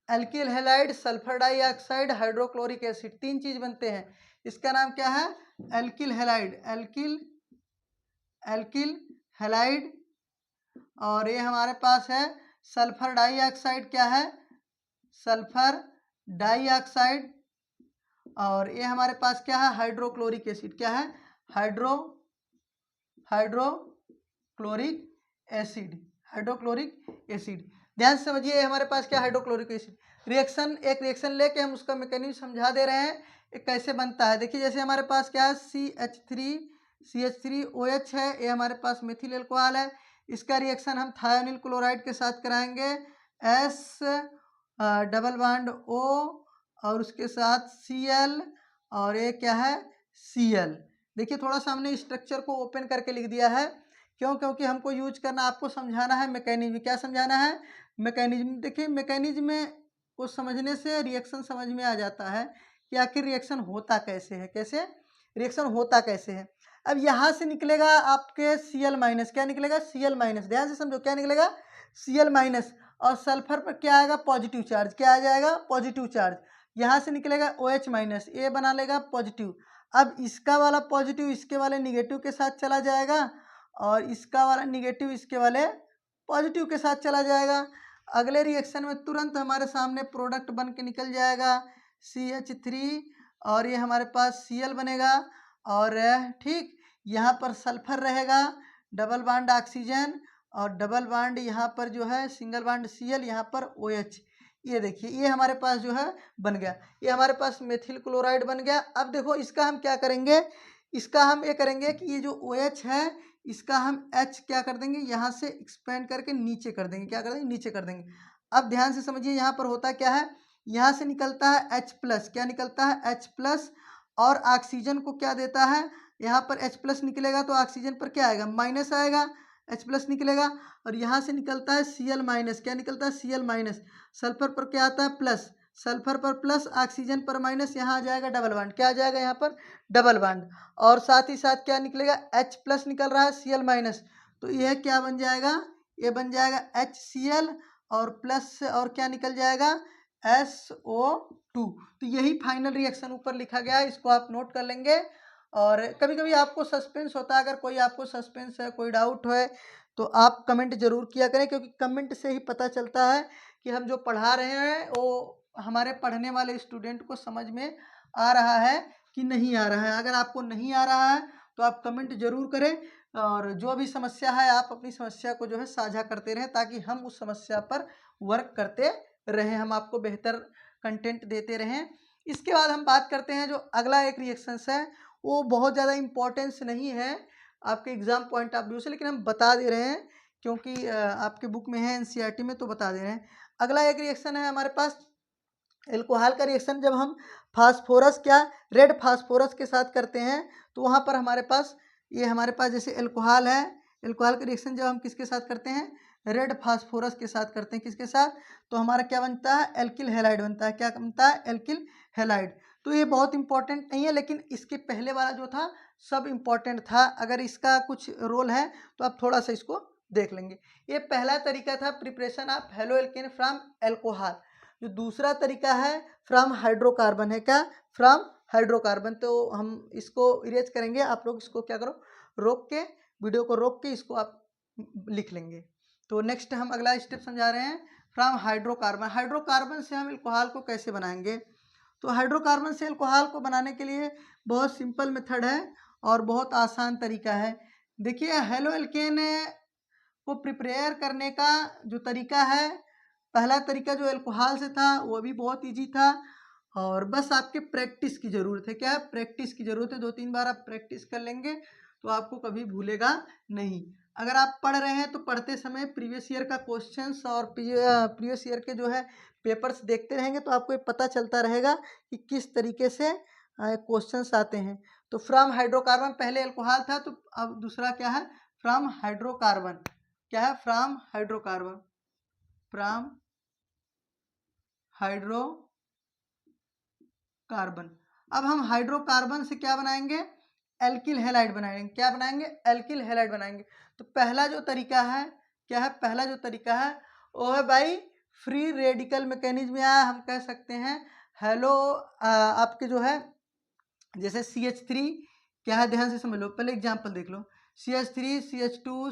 Alkyl halide sulphur dioxide hydrochloric acid, 3 चीज बनते हैं, इसका नाम क्या है एल्किल हैलाइड, एल्किल हैलाइड। और ये हमारे पास है सल्फर डाइऑक्साइड, क्या है सल्फर डाइऑक्साइड, और ये हमारे पास क्या है हाइड्रोक्लोरिक एसिड, क्या है हाइड्रोक्लोरिक एसिड, हाइड्रोक्लोरिक एसिड। ध्यान से समझिए हमारे पास क्या हाइड्रोक्लोरिक एसिड। रिएक्शन एक रिएक्शन लेके हम उसका मैकेनिज्म समझा दे रहे हैं ये कैसे बनता है। देखिए जैसे हमारे पास क्या है CH3OH है, ये हमारे पास मेथिल एल्कोहल है, इसका रिएक्शन हम थायोनिल क्लोराइड के साथ कराएंगे S डबल बॉन्ड O और उसके साथ Cl और ये क्या है Cl। देखिए थोड़ा सा हमने स्ट्रक्चर को ओपन करके लिख दिया है, क्यों क्योंकि हमको यूज करना आपको समझाना है मैकेनिज्म, क्या समझाना है मैकेनिज्म। देखिए मैकेनिज्म में को समझने से रिएक्शन समझ में आ जाता है कि आखिर रिएक्शन होता कैसे है, कैसे रिएक्शन होता कैसे है। अब यहाँ से निकलेगा आपके Cl-, क्या निकलेगा Cl-, ध्यान से समझो क्या निकलेगा Cl-, और सल्फर पर क्या आएगा पॉजिटिव चार्ज, क्या आ जाएगा पॉजिटिव चार्ज। यहाँ से निकलेगा OH-, ये बना लेगा पॉजिटिव। अब इसका वाला पॉजिटिव इसके वाले निगेटिव के साथ चला जाएगा और इसका वाला निगेटिव इसके वाले पॉजिटिव के साथ चला जाएगा। अगले रिएक्शन में तुरंत हमारे सामने प्रोडक्ट बन के निकल जाएगा CH3 और ये हमारे पास Cl बनेगा और ठीक यहाँ पर सल्फर रहेगा, डबल बांड ऑक्सीजन और डबल बांड यहाँ पर जो है सिंगल बांड Cl, यहाँ पर OH। ये देखिए ये हमारे पास जो है बन गया, ये हमारे पास मेथिल क्लोराइड बन गया। अब देखो इसका हम क्या करेंगे, इसका हम ये करेंगे कि ये जो OH है इसका हम H क्या कर देंगे यहाँ से एक्सपेंड करके नीचे कर देंगे, क्या कर देंगे नीचे कर देंगे। अब ध्यान से समझिए यहाँ पर होता क्या है, यहाँ से निकलता है H+, क्या निकलता है H+, और ऑक्सीजन को क्या देता है, यहाँ पर H+ निकलेगा तो ऑक्सीजन पर क्या आएगा माइनस आएगा, H+ निकलेगा और यहाँ से निकलता है Cl-, क्या निकलता है Cl-, सल्फर पर क्या आता है प्लस, सल्फर पर प्लस ऑक्सीजन पर माइनस, यहाँ आ जाएगा डबल बांड, क्या आ जाएगा यहाँ पर डबल बांड, और साथ ही साथ क्या निकलेगा H+ निकल रहा है Cl-, तो यह क्या बन जाएगा, ये बन जाएगा HCl और प्लस और क्या निकल जाएगा SO2। तो यही फाइनल रिएक्शन ऊपर लिखा गया है, इसको आप नोट कर लेंगे। और कभी कभी आपको सस्पेंस होता है, अगर कोई आपको सस्पेंस है, कोई डाउट है तो आप कमेंट जरूर किया करें, क्योंकि कमेंट से ही पता चलता है कि हम जो पढ़ा रहे हैं वो हमारे पढ़ने वाले स्टूडेंट को समझ में आ रहा है कि नहीं आ रहा है। अगर आपको नहीं आ रहा है तो आप कमेंट जरूर करें और जो भी समस्या है आप अपनी समस्या को जो है साझा करते रहें, ताकि हम उस समस्या पर वर्क करते रहें, हम आपको बेहतर कंटेंट देते रहें। इसके बाद हम बात करते हैं जो अगला एक रिएक्शंस है, वो बहुत ज़्यादा इम्पोर्टेंस नहीं है आपके एग्ज़ाम पॉइंट ऑफ व्यू से, लेकिन हम बता दे रहे हैं क्योंकि आपके बुक में है NCERT में, तो बता दे रहे हैं। अगला एक रिएक्शन है हमारे पास एल्कोहल का रिएक्शन। जब हम फास्फोरस क्या रेड फास्फोरस के साथ करते हैं तो वहाँ पर हमारे पास ये हमारे पास जैसे एल्कोहल है, एल्कोहल का रिएक्शन जब हम किसके साथ करते हैं रेड फास्फोरस के साथ करते हैं, किसके साथ, तो हमारा क्या बनता है एल्किल हैलाइड बनता है, क्या बनता है एल्किल हैलाइड। तो ये बहुत इंपॉर्टेंट नहीं है, लेकिन इसके पहले वाला जो था सब इम्पॉर्टेंट था। अगर इसका कुछ रोल है तो आप थोड़ा सा इसको देख लेंगे। ये पहला तरीका था preparation of halo alkane from alcohol. जो दूसरा तरीका है फ्रॉम हाइड्रोकार्बन है, क्या फ्रॉम हाइड्रोकार्बन। तो हम इसको इरेज करेंगे, आप लोग इसको क्या करो रोक के, वीडियो को रोक के इसको आप लिख लेंगे। तो नेक्स्ट हम अगला स्टेप समझा रहे हैं फ्रॉम हाइड्रोकार्बन। हाइड्रोकार्बन से हम एल्कोहल को कैसे बनाएंगे, तो हाइड्रोकार्बन से एल्कोहल को बनाने के लिए बहुत सिंपल मेथड है और बहुत आसान तरीका है। देखिए हेलो एल्केन को प्रिपेयर करने का जो तरीका है, पहला तरीका जो एल्कोहल से था वो भी बहुत इजी था और बस आपके प्रैक्टिस की ज़रूरत है। क्या है प्रैक्टिस की ज़रूरत है, 2-3 बार आप प्रैक्टिस कर लेंगे तो आपको कभी भूलेगा नहीं। अगर आप पढ़ रहे हैं तो पढ़ते समय प्रीवियस ईयर का क्वेश्चंस और प्रीवियस ईयर के जो है पेपर्स देखते रहेंगे तो आपको ये पता चलता रहेगा कि किस तरीके से क्वेश्चंस आते हैं। तो फ्रॉम हाइड्रोकार्बन पहले एल्कोहल था, तो अब दूसरा क्या है फ्रॉम हाइड्रोकार्बन, क्या है फ्रॉम हाइड्रोकार्बन, फ्रॉम हाइड्रोकार्बन। अब हम हाइड्रोकार्बन से क्या बनाएंगे एल्किल हैलाइड बनाएंगे, क्या बनाएंगे एल्किल हैलाइड बनाएंगे। तो पहला जो तरीका है क्या है, पहला जो तरीका है वो है भाई फ्री रेडिकल मैकेनिज्म, या हम कह सकते हैं हेलो आपके जो है जैसे CH3 क्या है, ध्यान से समझ लो, पहले एग्जांपल देख लो CH3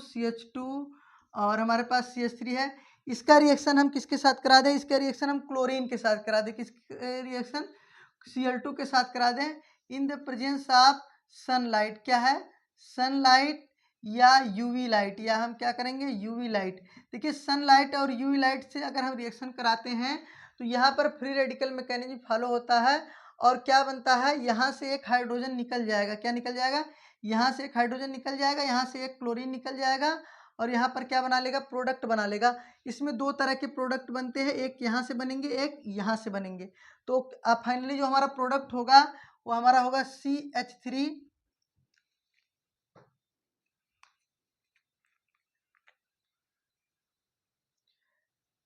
CH2 और हमारे पास CH3 है। इसका रिएक्शन हम किसके साथ करा दें, इसका रिएक्शन हम क्लोरीन के साथ करा दें, किस रिएक्शन Cl2 के साथ करा दें in the presence of sunlight, क्या है सनलाइट या यूवी लाइट, या हम क्या करेंगे यूवी लाइट। देखिए सनलाइट और यूवी लाइट से अगर हम रिएक्शन कराते हैं तो यहाँ पर फ्री रेडिकल मैकेनिज्म फॉलो होता है और क्या बनता है यहाँ से एक हाइड्रोजन निकल जाएगा, क्या निकल जाएगा यहाँ से एक हाइड्रोजन निकल जाएगा, यहाँ से एक क्लोरीन निकल जाएगा और यहाँ पर क्या बना लेगा प्रोडक्ट बना लेगा। इसमें दो तरह के प्रोडक्ट बनते हैं, एक यहाँ से बनेंगे एक यहाँ से बनेंगे। तो फाइनली जो हमारा प्रोडक्ट होगा वो हमारा होगा CH3,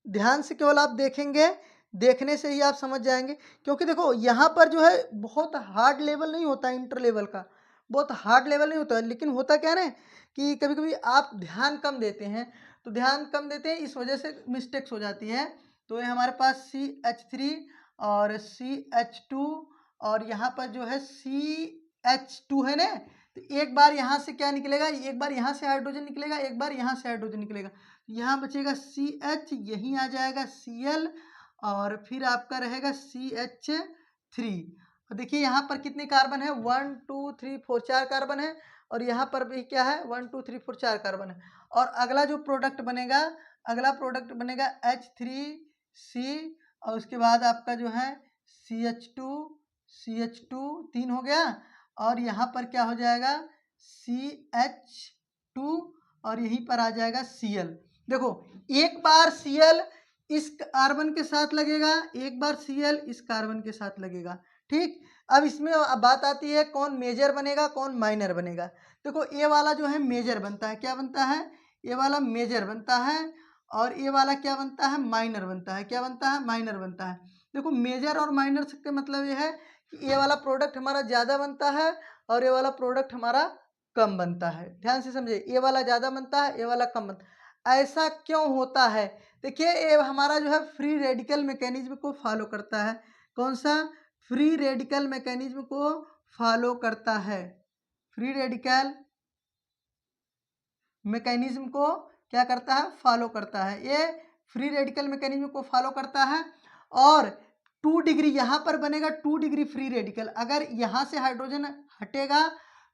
ध्यान से केवल आप देखेंगे, देखने से ही आप समझ जाएंगे, क्योंकि देखो यहाँ पर जो है बहुत हार्ड लेवल नहीं होता है, इंटर लेवल का बहुत हार्ड लेवल नहीं होता है, लेकिन होता क्या है ना कि कभी कभी आप ध्यान कम देते हैं, तो ध्यान कम देते हैं इस वजह से मिस्टेक्स हो जाती है। तो ये हमारे पास CH3 और CH2 और यहाँ पर जो है CH2 है ना, तो एक बार यहाँ से क्या निकलेगा, एक बार यहाँ से हाइड्रोजन निकलेगा, एक बार यहाँ से हाइड्रोजन निकलेगा, यहाँ बचेगा CH, यहीं आ जाएगा Cl और फिर आपका रहेगा CH3। और देखिए यहाँ पर कितने कार्बन है, 1 2 3 4 4 कार्बन है, और यहाँ पर भी क्या है 1 2 3 4 4 कार्बन है। और अगला जो प्रोडक्ट बनेगा, अगला प्रोडक्ट बनेगा H3C, और उसके बाद आपका जो है CH2 3 हो गया, और यहाँ पर क्या हो जाएगा CH2, और यहीं पर आ जाएगा Cl। देखो एक बार Cl इस कार्बन के साथ लगेगा, एक बार Cl इस कार्बन के साथ लगेगा, ठीक। अब इसमें बात आती है कौन मेजर बनेगा कौन माइनर बनेगा। देखो ये वाला जो है मेजर बनता है, क्या बनता है, ये वाला मेजर बनता है, और ये वाला क्या बनता है, माइनर बनता है, क्या बनता है, माइनर बनता है। देखो मेजर और माइनर का मतलब ये है कि ये वाला प्रोडक्ट हमारा ज़्यादा बनता है और ये वाला प्रोडक्ट हमारा कम बनता है। ध्यान से समझिए, ये वाला ज़्यादा बनता है, ये वाला कम बनता है। ऐसा क्यों होता है, देखिए ये हमारा जो है फ्री रेडिकल मैकेनिज्म को फॉलो करता है। कौन सा, फ्री रेडिकल मैकेनिज्म को फॉलो करता है। फ्री रेडिकल मैकेनिज्म को क्या करता है, फॉलो करता है। ये फ्री रेडिकल मैकेनिज्म को फॉलो करता है। और 2 डिग्री यहाँ पर बनेगा 2 डिग्री फ्री रेडिकल, अगर यहाँ से हाइड्रोजन हटेगा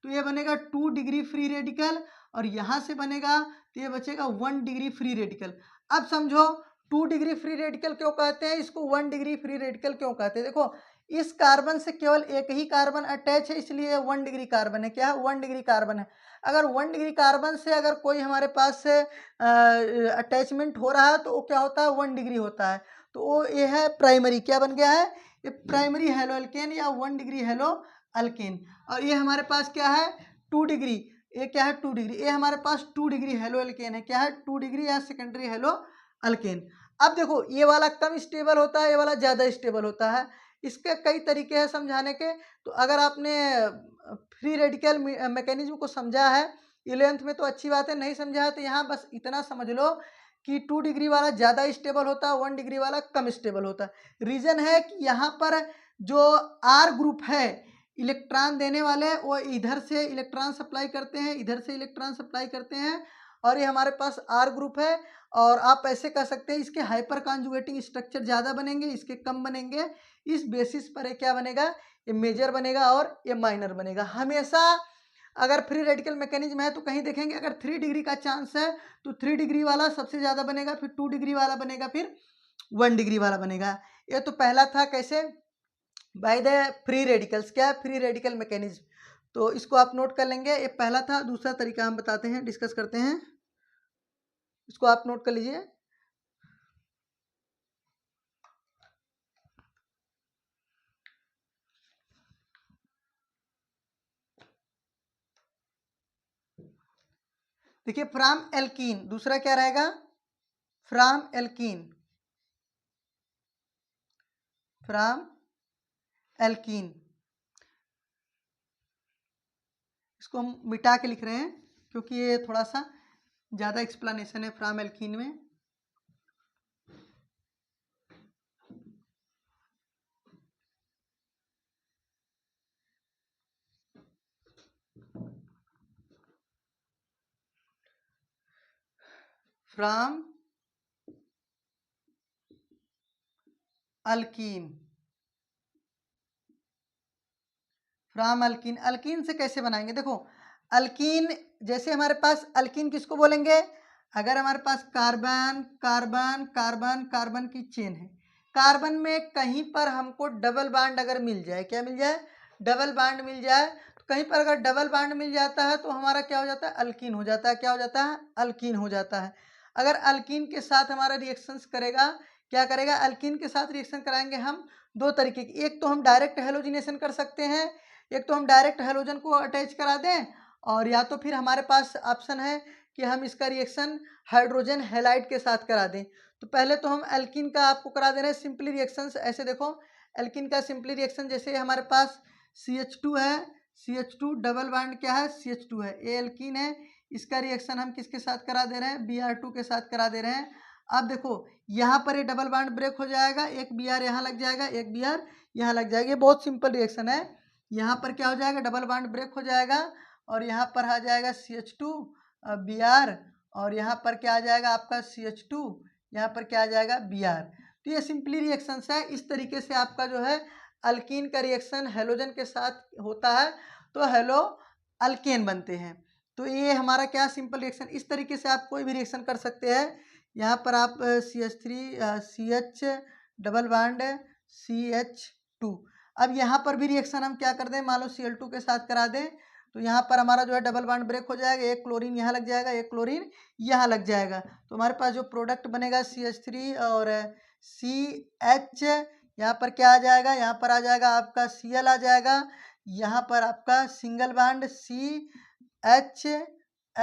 तो ये बनेगा 2 डिग्री फ्री रेडिकल, और यहाँ से बनेगा तो ये बचेगा 1 डिग्री फ्री रेडिकल। अब समझो 2 डिग्री फ्री रेडिकल क्यों कहते हैं इसको, 1 डिग्री फ्री रेडिकल क्यों कहते हैं। देखो इस कार्बन से केवल एक ही कार्बन अटैच है, इसलिए 1 डिग्री कार्बन है, क्या है 1 डिग्री कार्बन है। अगर 1 डिग्री कार्बन से अगर कोई हमारे पास से अटैचमेंट हो रहा है तो वो क्या होता है 1 डिग्री होता है, तो वो ये है प्राइमरी, क्या बन गया है, ये प्राइमरी हेलो अल्केन या 1 डिग्री हेलो अल्केन। और ये हमारे पास क्या है 2 डिग्री, ये क्या है 2 डिग्री, ये हमारे पास 2 डिग्री हेलो अल्केन है, क्या है 2 डिग्री या सेकेंडरी हेलो अल्केन। अब देखो ये वाला कम स्टेबल होता है, ये वाला ज़्यादा स्टेबल होता है। इसके कई तरीके हैं समझाने के, तो अगर आपने फ्री रेडिकल मैकेनिज्म को समझा है 11th में तो अच्छी बात है, नहीं समझा है तो यहाँ बस इतना समझ लो कि 2 डिग्री वाला ज़्यादा स्टेबल होता है, 1 डिग्री वाला कम स्टेबल होता है। रीज़न है कि यहाँ पर जो R ग्रुप है, इलेक्ट्रॉन देने वाले वो इधर से इलेक्ट्रॉन सप्लाई करते हैं, इधर से इलेक्ट्रॉन सप्लाई करते हैं, और ये हमारे पास R ग्रुप है। और आप ऐसे कह सकते हैं इसके हाइपर कॉन्जुगेटिंग स्ट्रक्चर ज़्यादा बनेंगे, इसके कम बनेंगे। इस बेसिस पर ये क्या बनेगा, ये मेजर बनेगा और ये माइनर बनेगा। हमेशा अगर फ्री रेडिकल मैकेनिज्म है तो कहीं देखेंगे अगर 3 डिग्री का चांस है तो 3 डिग्री वाला सबसे ज़्यादा बनेगा, फिर 2 डिग्री वाला बनेगा, फिर 1 डिग्री वाला बनेगा। ये तो पहला था कैसे, बाय द फ्री रेडिकल्स, क्या फ्री रेडिकल मैकेनिज्म, तो इसको आप नोट कर लेंगे, ये पहला था। दूसरा तरीका हम बताते हैं, डिस्कस करते हैं, इसको आप नोट कर लीजिए। देखिए फ्रॉम एल्कीन, दूसरा क्या रहेगा, फ्रॉम एल्कीन, फ्रॉम एल्कीन, इसको हम मिटा के लिख रहे हैं क्योंकि ये थोड़ा सा ज़्यादा एक्सप्लेनेशन है फ्रॉम एल्कीन में। From alkyne, from alkyne, alkyne से कैसे बनाएंगे, देखो अल्कीन जैसे हमारे पास अल्कीन किसको बोलेंगे, अगर हमारे पास कार्बन कार्बन कार्बन कार्बन की चेन है, कार्बन में कहीं पर हमको डबल बॉन्ड अगर मिल जाए, क्या मिल जाए, डबल बॉन्ड मिल जाए, तो कहीं पर अगर डबल बॉन्ड मिल जाता है तो हमारा क्या हो जाता है, अल्कीन हो जाता है, क्या हो जाता है, अल्कीन हो जाता है। अगर अल्कीन के साथ हमारा रिएक्शंस करेगा, क्या करेगा, अल्कीन के साथ रिएक्शन कराएंगे हम दो तरीके की, एक तो हम डायरेक्ट हेलोजिनेशन कर सकते हैं, एक तो हम डायरेक्ट हेलोजन को अटैच करा दें, और या तो फिर हमारे पास ऑप्शन है कि हम इसका रिएक्शन हाइड्रोजन हैलाइड के साथ करा दें। तो पहले तो हम एल्कीन का आपको करा दे रहे हैं सिंपली रिएक्शन। ऐसे देखो एल्कीन का सिंपली रिएक्शन, जैसे हमारे पास CH2 है, CH2 डबल बॉन्ड क्या है, CH2 है, ये एल्कीन है, इसका रिएक्शन हम किसके साथ करा दे रहे हैं, Br2 के साथ करा दे रहे हैं। अब देखो यहाँ पर ये डबल बॉन्ड ब्रेक हो जाएगा, एक Br यहाँ लग जाएगा, एक Br यहाँ लग जाएगा, ये बहुत सिंपल रिएक्शन है। यहाँ पर क्या हो जाएगा, डबल बॉन्ड ब्रेक हो जाएगा और यहाँ पर आ जाएगा CH2 Br, और यहाँ पर क्या आ जाएगा आपका CH2, यहाँ पर क्या आ जाएगा Br। तो ये सिंपली रिएक्शंस है। इस तरीके से आपका जो है अल्कीन का रिएक्शन हेलोजन के साथ होता है तो हेलो अल्केन बनते हैं। तो ये हमारा क्या सिंपल रिएक्शन। इस तरीके से आप कोई भी रिएक्शन कर सकते हैं। यहाँ पर आप CH3 CH double bond CH2, अब यहाँ पर भी रिएक्शन हम क्या कर दें, मान लो Cl2 के साथ करा दें तो यहाँ पर हमारा जो है डबल बॉन्ड ब्रेक हो जाएगा, एक क्लोरीन यहाँ लग जाएगा, एक क्लोरीन यहाँ लग जाएगा, तो हमारे पास जो प्रोडक्ट बनेगा CH3 और CH, यहाँ पर क्या आ जाएगा, यहाँ पर आ जाएगा आपका Cl आ जाएगा, यहाँ पर आपका सिंगल बॉन्ड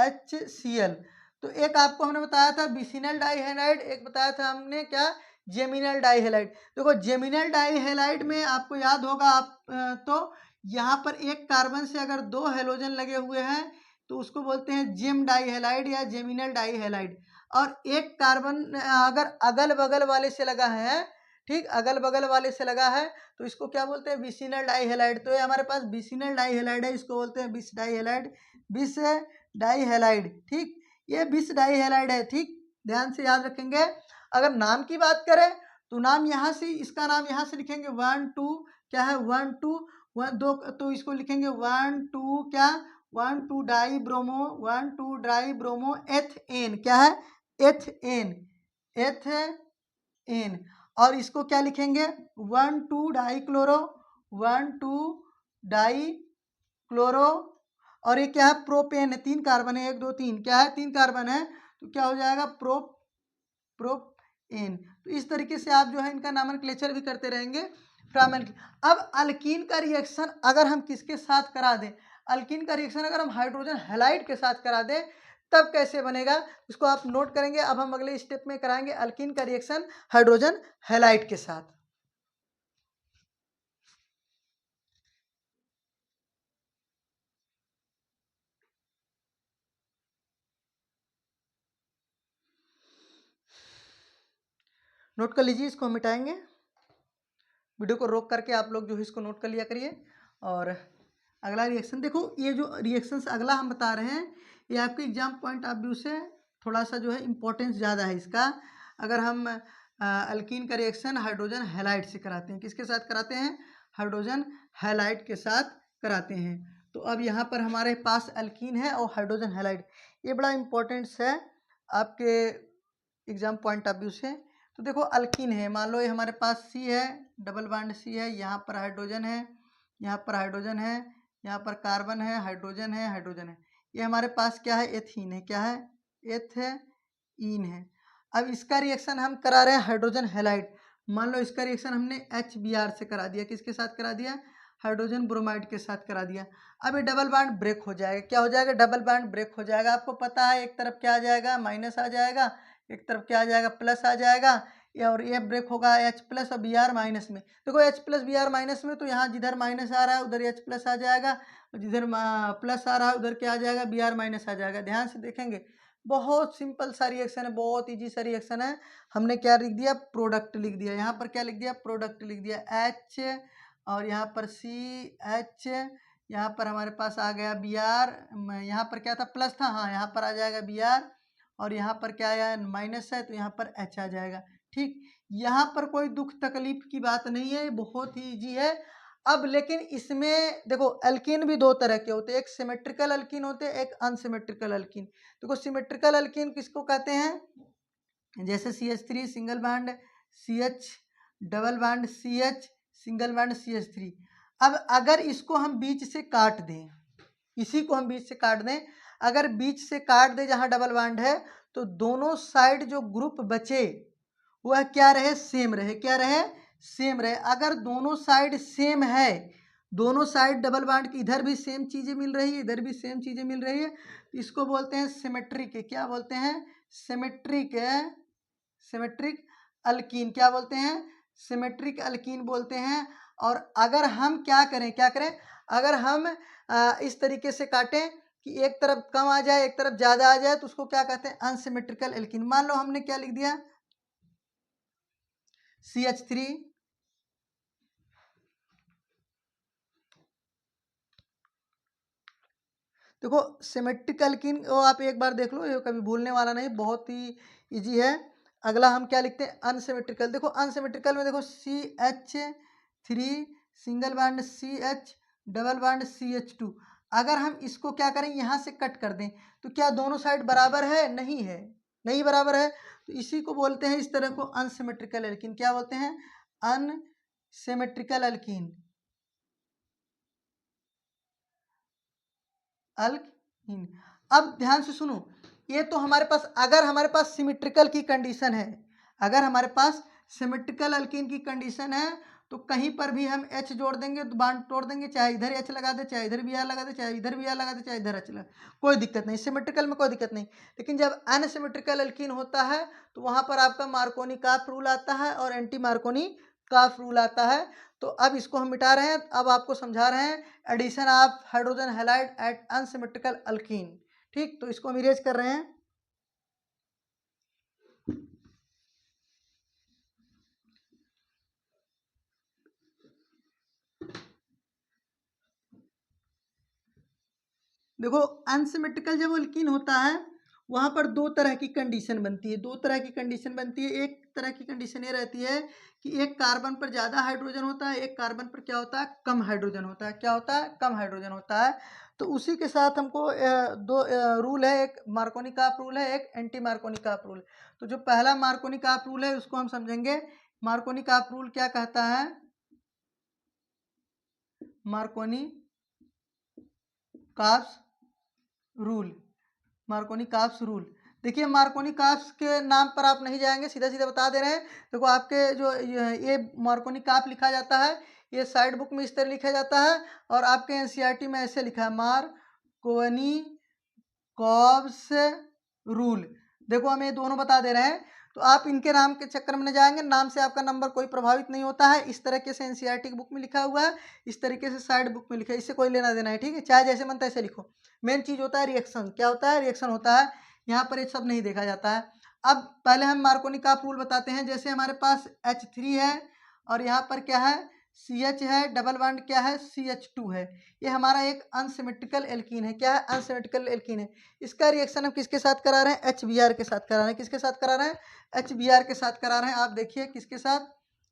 CHHCl। तो एक आपको हमने बताया था बिसिनल डाइहेलाइड, एक बताया था हमने क्या, जेमिनल डाइहेलाइड। देखो जेमिनल डाइहेलाइड में आपको याद होगा आप तो यहाँ पर एक कार्बन से अगर दो हेलोजन लगे हुए हैं तो उसको बोलते हैं जेम डाइहेलाइड या जेमिनल डाइहेलाइड, और एक कार्बन अगर अगल बगल वाले से लगा है, ठीक, अगल बगल वाले से लगा है तो इसको क्या बोलते हैं, बिसिनल डाइहेलाइड। तो ये हमारे पास बिसिनल डाइहेलाइड है, इसको बोलते हैं बिस डाइहेलाइड, बिस डाइहेलाइड, ठीक, ये बिस डाइहेलाइड है, ठीक, ध्यान से याद रखेंगे। अगर नाम की बात करें तो नाम यहाँ से, इसका नाम यहाँ से लिखेंगे 1 2, क्या है 1 2 1 2, तो इसको लिखेंगे 1 2 क्या 1 2 die bromo, 1 2 die bromo ethane, क्या है एथेन, एथेन। और इसको क्या लिखेंगे 1 2 डाई क्लोरो, 1 2 डाई क्लोरो, और ये क्या है प्रोपेन है, 3 कार्बन है, 1 2 3, क्या है 3 कार्बन है, तो क्या हो जाएगा प्रोपेन। तो इस तरीके से आप जो है इनका नोमेनक्लेचर भी करते रहेंगे। अब अल्कीन का रिएक्शन अगर हम किसके साथ करा दें, अल्कीन का रिएक्शन अगर हम हाइड्रोजन हैलाइड के साथ करा दें तब कैसे बनेगा, उसको आप नोट करेंगे। अब हम अगले स्टेप में कराएंगे अल्कीन का रिएक्शन हाइड्रोजन हैलाइड के साथ। नोट कर लीजिए, इसको हम मिटाएंगे, वीडियो को रोक करके आप लोग जो है इसको नोट कर लिया करिए। और अगला रिएक्शन देखो, ये जो रिएक्शंस अगला हम बता रहे हैं ये आपके एग्जाम पॉइंट ऑफ व्यू से थोड़ा सा जो है इम्पोर्टेंस ज़्यादा है इसका। अगर हम अल्कीन का रिएक्शन हाइड्रोजन हैलाइड से कराते हैं, किसके साथ कराते हैं, हाइड्रोजन हैलाइड के साथ कराते हैं। तो अब यहाँ पर हमारे पास अल्कीन है और हाइड्रोजन हैलाइड, ये बड़ा इम्पोर्टेंस है आपके एग्जाम पॉइंट ऑफ व्यू से। तो देखो अल्कीन है, मान लो ये हमारे पास C है, डबल बॉन्ड C है, यहाँ पर हाइड्रोजन है, यहाँ पर हाइड्रोजन है, यहाँ पर कार्बन है, हाइड्रोजन है, हाइड्रोजन है, ये हमारे पास क्या है एथीन है, क्या है एथीन है। अब इसका रिएक्शन हम करा रहे हैं हाइड्रोजन हैलाइड, मान लो इसका रिएक्शन हमने HBr से करा दिया, किसके साथ करा दिया, हाइड्रोजन ब्रोमाइड के साथ करा दिया। अब ये डबल बॉन्ड ब्रेक हो जाएगा, क्या हो जाएगा, डबल बॉन्ड ब्रेक हो जाएगा। आपको पता है एक तरफ क्या आ जाएगा, माइनस आ जाएगा, एक तरफ क्या आ जाएगा, प्लस आ जाएगा, और ये ब्रेक होगा H प्लस और Br माइनस में। देखो H प्लस Br माइनस में, तो यहाँ जिधर माइनस आ रहा है उधर H प्लस आ जाएगा, और जिधर प्लस आ रहा है उधर क्या आ जाएगा, Br माइनस आ जाएगा। ध्यान से देखेंगे, बहुत सिंपल सा रिएक्शन है, बहुत ईजी सा रिएक्शन है। हमने क्या लिख दिया, प्रोडक्ट लिख दिया, यहाँ पर क्या लिख दिया, प्रोडक्ट लिख दिया H, और यहाँ पर CH, यहाँ पर हमारे पास आ गया Br, यहाँ पर क्या था प्लस था, हाँ यहाँ पर आ जाएगा Br, और यहाँ पर क्या आया माइनस है तो यहाँ पर H आ जाएगा, ठीक। यहाँ पर कोई दुख तकलीफ की बात नहीं है, बहुत ही इजी है। अब लेकिन इसमें देखो एल्कीन भी दो तरह के होते हैं, एक सिमेट्रिकल एल्कीन होते हैं, एक अनसिमेट्रिकल एल्कीन। देखो सिमेट्रिकल एल्कीन किसको कहते हैं, जैसे CH3 single bond CH double bond CH single bond CH3। अब अगर इसको हम बीच से काट दें, इसी को हम बीच से काट दें, अगर बीच से काट दें जहाँ डबल बॉन्ड है तो दोनों साइड जो ग्रुप बचे वह क्या रहे, सेम रहे, क्या रहे, सेम रहे। अगर दोनों साइड सेम है, दोनों साइड डबल बॉन्ड की इधर भी सेम चीज़ें मिल रही है, इधर भी सेम चीज़ें मिल रही है, तो इसको बोलते हैं सिमेट्रिक, क्या बोलते हैं, सिमेट्रिक, सिमेट्रिक अल्कीन क्या बोलते हैं, सिमेट्रिक अल्कीन बोलते हैं। और अगर हम क्या करें, अगर हम इस तरीके से काटें कि एक तरफ कम आ जाए एक तरफ ज़्यादा आ जाए तो उसको क्या कहते हैं, अनसिमेट्रिकल एल्कीन। मान लो हमने क्या लिख दिया, CH3 देखो सिमेट्रिक एल्कीन वो आप एक बार देख लो, ये कभी भूलने वाला नहीं, बहुत ही इजी है। अगला हम क्या लिखते हैं, अनसिमेट्रिकल। देखो अनसिमेट्रिकल में देखो CH3 single bond CH double bond CH2। अगर हम इसको क्या करें, यहाँ से कट कर दें तो क्या दोनों साइड बराबर है, नहीं है, नहीं बराबर है। तो इसी को बोलते हैं, इस तरह को अनसिमेट्रिकल एल्कीन। क्या बोलते हैं, अनसिमेट्रिकल एल्कीन, अल्कीन। अब ध्यान से सुनो, ये तो हमारे पास, अगर हमारे पास सिमेट्रिकल की कंडीशन है, अगर हमारे पास सिमेट्रिकल अल्कीन की कंडीशन है तो कहीं पर भी हम H जोड़ देंगे तो बांड तोड़ देंगे, चाहे इधर H लगा दे, चाहे इधर Br लगा दे, चाहे इधर Br लगा दे, चाहे इधर H लगा, कोई दिक्कत नहीं, सिमेट्रिकल में कोई दिक्कत नहीं। लेकिन जब अनसिमेट्रिकल अल्कीन होता है तो वहाँ पर आपका मार्कोनी काफ रूल आता है और एंटी मार्कोनी काफ रूल आता है। तो अब इसको हम मिटा रहे हैं, अब आपको समझा रहे हैं addition of hydrogen halide at unsymmetrical alkene. ठीक, तो इसको हम इरेज कर रहे हैं। देखो अनसिमेट्रिकल जब अल्कीन होता है वहां पर दो तरह की कंडीशन बनती है, दो तरह की कंडीशन बनती है। एक तरह की कंडीशन ये रहती है कि एक कार्बन पर ज़्यादा हाइड्रोजन होता है, एक कार्बन पर क्या होता है, कम हाइड्रोजन होता है। क्या होता है, कम हाइड्रोजन होता है। तो उसी के साथ हमको दो रूल है, एक मार्कोनी काप रूल है, एक एंटी मार्कोनी काप रूल। तो जो पहला मार्कोनी काप रूल है उसको हम समझेंगे। मार्कोनी काप रूल क्या कहता है, Markovnikov's rule, Markovnikov's rule. देखिए मार्कोनी काप्स के नाम पर आप नहीं जाएंगे, सीधा सीधा बता दे रहे हैं। देखो आपके जो ये मार्कोनी काप लिखा जाता है, ये साइड बुक में इस तरह लिखा जाता है और आपके एनसीईआरटी में ऐसे लिखा है, मार्कोनी काप्स रूल। देखो हम ये दोनों बता दे रहे हैं, तो आप इनके नाम के चक्कर में न जाएंगे, नाम से आपका नंबर कोई प्रभावित नहीं होता है। इस तरीके से एनसीईआरटी की बुक में लिखा हुआ है, इस तरीके से साइड बुक में लिखा है, इससे कोई लेना देना है। ठीक है, चाहे जैसे मन तैसे लिखो, मेन चीज़ होता है रिएक्शन। क्या होता है, रिएक्शन होता है, यहाँ पर ये सब नहीं देखा जाता है। अब पहले हम मार्कोनी का रूल बताते हैं। जैसे हमारे पास H3 है और यहाँ पर क्या है, CH है, डबल बॉन्ड क्या है, CH2 है। ये हमारा एक अनसिमेट्रिकल एल्कीन है। क्या है, अनसिमेट्रिकल एल्कीन है। इसका रिएक्शन हम किसके साथ करा रहे हैं, HBr के साथ करा रहे हैं। किसके साथ करा रहे हैं, HBr के साथ करा रहे हैं। आप देखिए किसके साथ,